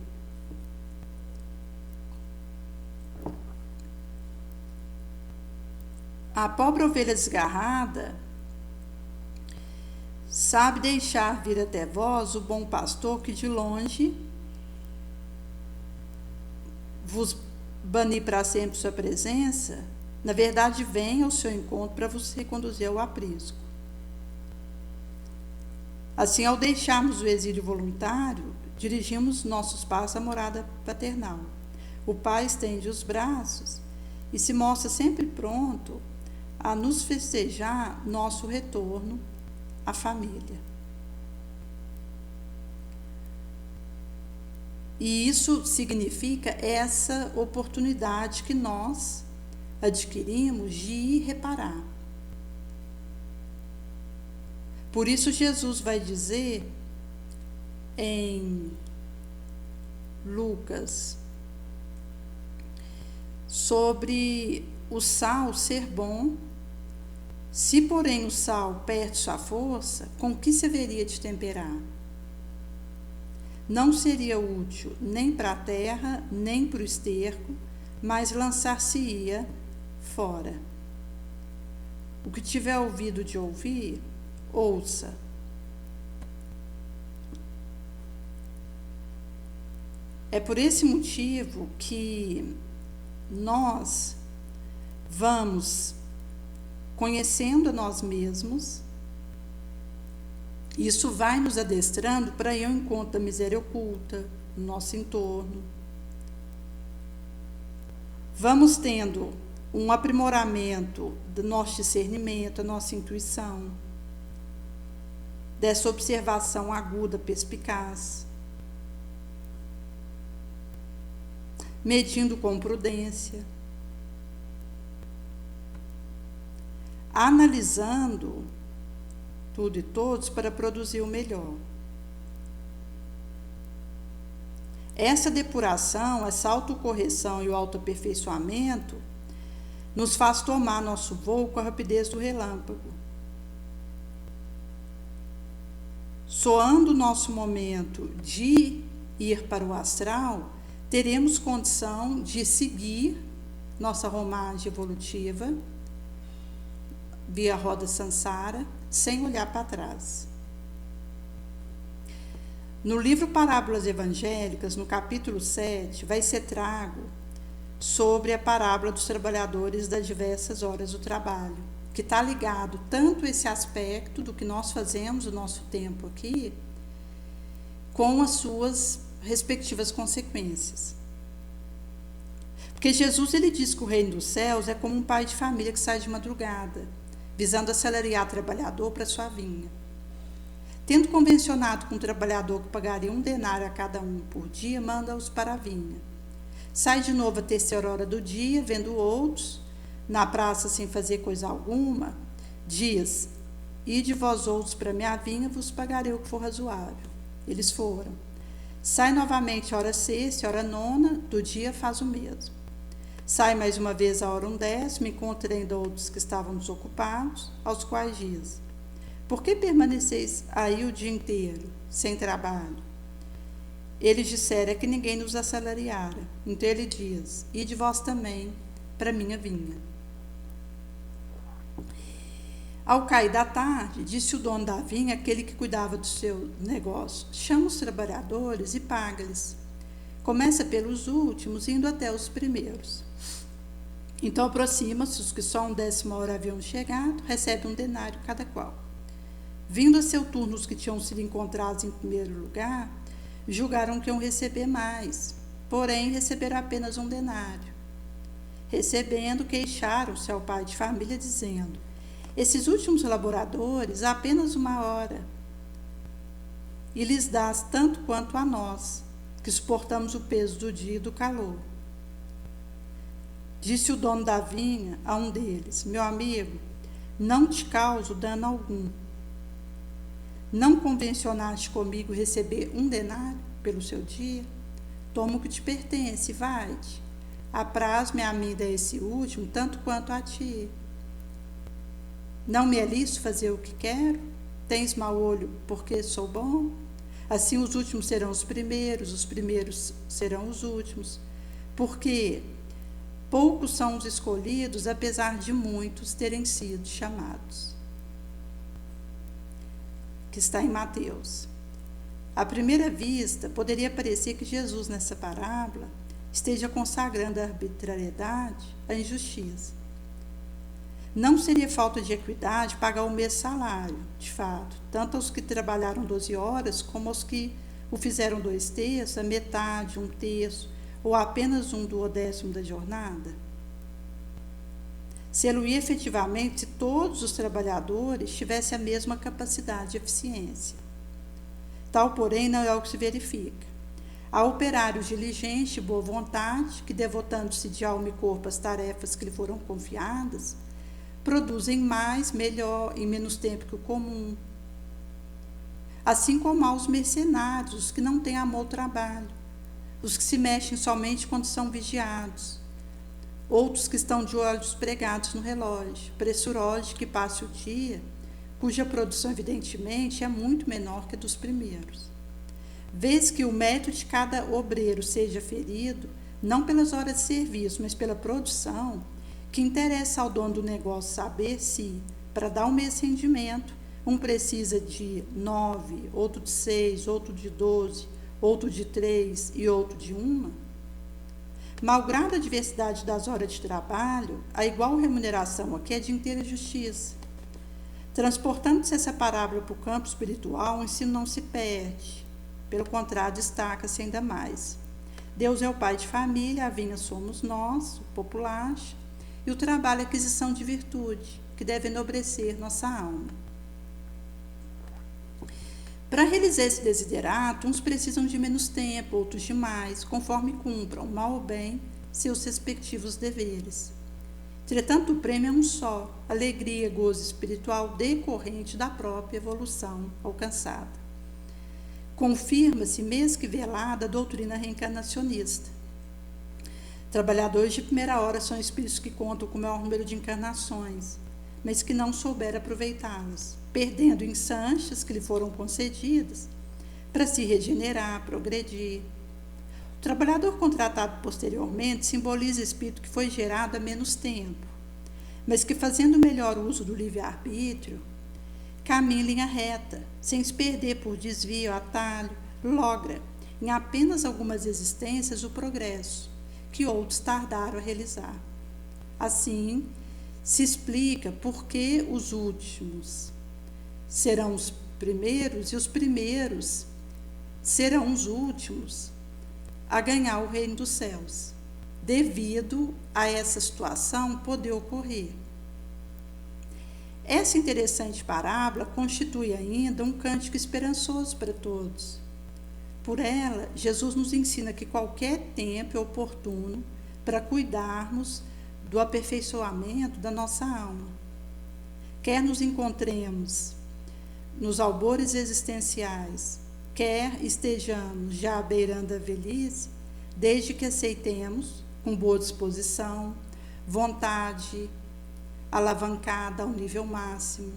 A pobre ovelha desgarrada sabe deixar vir até vós o bom pastor que de longe vos banir para sempre sua presença, na verdade vem ao seu encontro para vos reconduzir ao aprisco. Assim, ao deixarmos o exílio voluntário, dirigimos nossos passos à morada paternal. O Pai estende os braços e se mostra sempre pronto a nos festejar nosso retorno à família. E isso significa essa oportunidade que nós adquirimos de ir reparar. Por isso Jesus vai dizer em Lucas sobre o sal ser bom. Se, porém, o sal perde sua força, com que se haveria de temperar? Não seria útil nem para a terra, nem para o esterco, mas lançar-se-ia fora. O que tiver ouvido de ouvir, ouça. É por esse motivo que nós vamos conhecendo a nós mesmos. Isso vai nos adestrando para ir ao encontro da miséria oculta no nosso entorno. Vamos tendo um aprimoramento do nosso discernimento, da nossa intuição, dessa observação aguda, perspicaz, medindo com prudência, analisando tudo e todos para produzir o melhor. Essa depuração, essa autocorreção e o autoaperfeiçoamento nos faz tomar nosso voo com a rapidez do relâmpago. Soando o nosso momento de ir para o astral, teremos condição de seguir nossa romagem evolutiva via roda Sansara, sem olhar para trás. No livro Parábolas Evangélicas, no capítulo 7, vai ser trago sobre a parábola dos trabalhadores das diversas horas do trabalho, que está ligado tanto esse aspecto do que nós fazemos o nosso tempo aqui, com as suas respectivas consequências. Porque Jesus ele diz que o reino dos céus é como um pai de família que sai de madrugada, visando assalariar trabalhador para sua vinha. Tendo convencionado com um trabalhador que pagaria 1 denário a cada um por dia, manda-os para a vinha. Sai de novo à terceira hora do dia, vendo outros, na praça sem fazer coisa alguma, diz: ide vós outros para minha vinha, vos pagarei o que for razoável. Eles foram. Sai novamente a hora sexta, a hora nona do dia, faz o mesmo. Sai mais uma vez a hora 10, encontra ainda outros que estavam desocupados, aos quais diz: por que permaneceis aí o dia inteiro, sem trabalho? Eles disseram: é que ninguém nos assalariara. Então ele diz: ide vós também para minha vinha. Ao cair da tarde, disse o dono da vinha, aquele que cuidava do seu negócio: chama os trabalhadores e paga-lhes. Começa pelos últimos, indo até os primeiros. Então aproxima-se os que só 1/10 hora haviam chegado, recebe 1 denário cada qual. Vindo a seu turno os que tinham sido encontrados em primeiro lugar, julgaram que iam receber mais, porém receberam apenas 1 denário. Recebendo, queixaram-se ao pai de família, dizendo: esses últimos laboradores há apenas 1 hora, e lhes dás tanto quanto a nós, que suportamos o peso do dia e do calor. Disse o dono da vinha a um deles: meu amigo, não te causo dano algum. Não convencionaste comigo receber 1 denário pelo seu dia? Toma o que te pertence, vai-te. Apraz-me a mim dar esse último, tanto quanto a ti. Não me é lícito fazer o que quero? Tens mau olho porque sou bom? Assim os últimos serão os primeiros serão os últimos. Porque poucos são os escolhidos, apesar de muitos terem sido chamados. Que está em Mateus. À primeira vista, poderia parecer que Jesus, nessa parábola, esteja consagrando a arbitrariedade, a injustiça. Não seria falta de equidade pagar o mesmo salário, de fato, tanto aos que trabalharam 12 horas, como aos que o fizeram 2/3, a metade, 1/3, ou apenas 1/10 da jornada? Ser-lo-ia efetivamente se todos os trabalhadores tivessem a mesma capacidade e eficiência. Tal, porém, não é o que se verifica. Há operários diligentes, de boa vontade, que, devotando-se de alma e corpo às tarefas que lhe foram confiadas, produzem mais, melhor, em menos tempo que o comum. Assim como há os mercenários, os que não têm amor ao trabalho, os que se mexem somente quando são vigiados, outros que estão de olhos pregados no relógio, pressurosos que passe o dia, cuja produção, evidentemente, é muito menor que a dos primeiros. Vês que o mérito de cada obreiro seja ferido, não pelas horas de serviço, mas pela produção, que interessa ao dono do negócio saber se, para dar o mesmo rendimento, um precisa de 9, outro de 6, outro de 12, outro de 3 e outro de 1. Malgrado a diversidade das horas de trabalho, a igual remuneração aqui é de inteira justiça. Transportando-se essa parábola para o campo espiritual, o ensino não se perde. Pelo contrário, destaca-se ainda mais. Deus é o pai de família, a vinha somos nós, o populacho, e o trabalho é a aquisição de virtude, que deve enobrecer nossa alma. Para realizar esse desiderato, uns precisam de menos tempo, outros de mais, conforme cumpram, mal ou bem, seus respectivos deveres. Entretanto, o prêmio é um só, alegria, gozo espiritual decorrente da própria evolução alcançada. Confirma-se, mesmo que velada, a doutrina reencarnacionista. Trabalhadores de primeira hora são espíritos que contam com o maior número de encarnações, mas que não souberam aproveitá-las, perdendo instâncias que lhe foram concedidas para se regenerar, progredir. O trabalhador contratado posteriormente simboliza espírito que foi gerado há menos tempo, mas que, fazendo melhor uso do livre-arbítrio, caminha em linha reta, sem se perder por desvio, atalho, logra, em apenas algumas existências, o progresso, que outros tardaram a realizar. Assim, se explica por que os últimos serão os primeiros e os primeiros serão os últimos a ganhar o reino dos céus, devido a essa situação poder ocorrer. Essa interessante parábola constitui ainda um cântico esperançoso para todos. Por ela, Jesus nos ensina que qualquer tempo é oportuno para cuidarmos do aperfeiçoamento da nossa alma. Quer nos encontremos nos albores existenciais, quer estejamos já beirando a velhice, desde que aceitemos, com boa disposição, vontade alavancada ao nível máximo,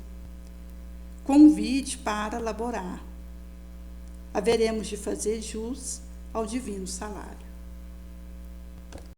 convite para laborar. Haveremos de fazer jus ao divino salário.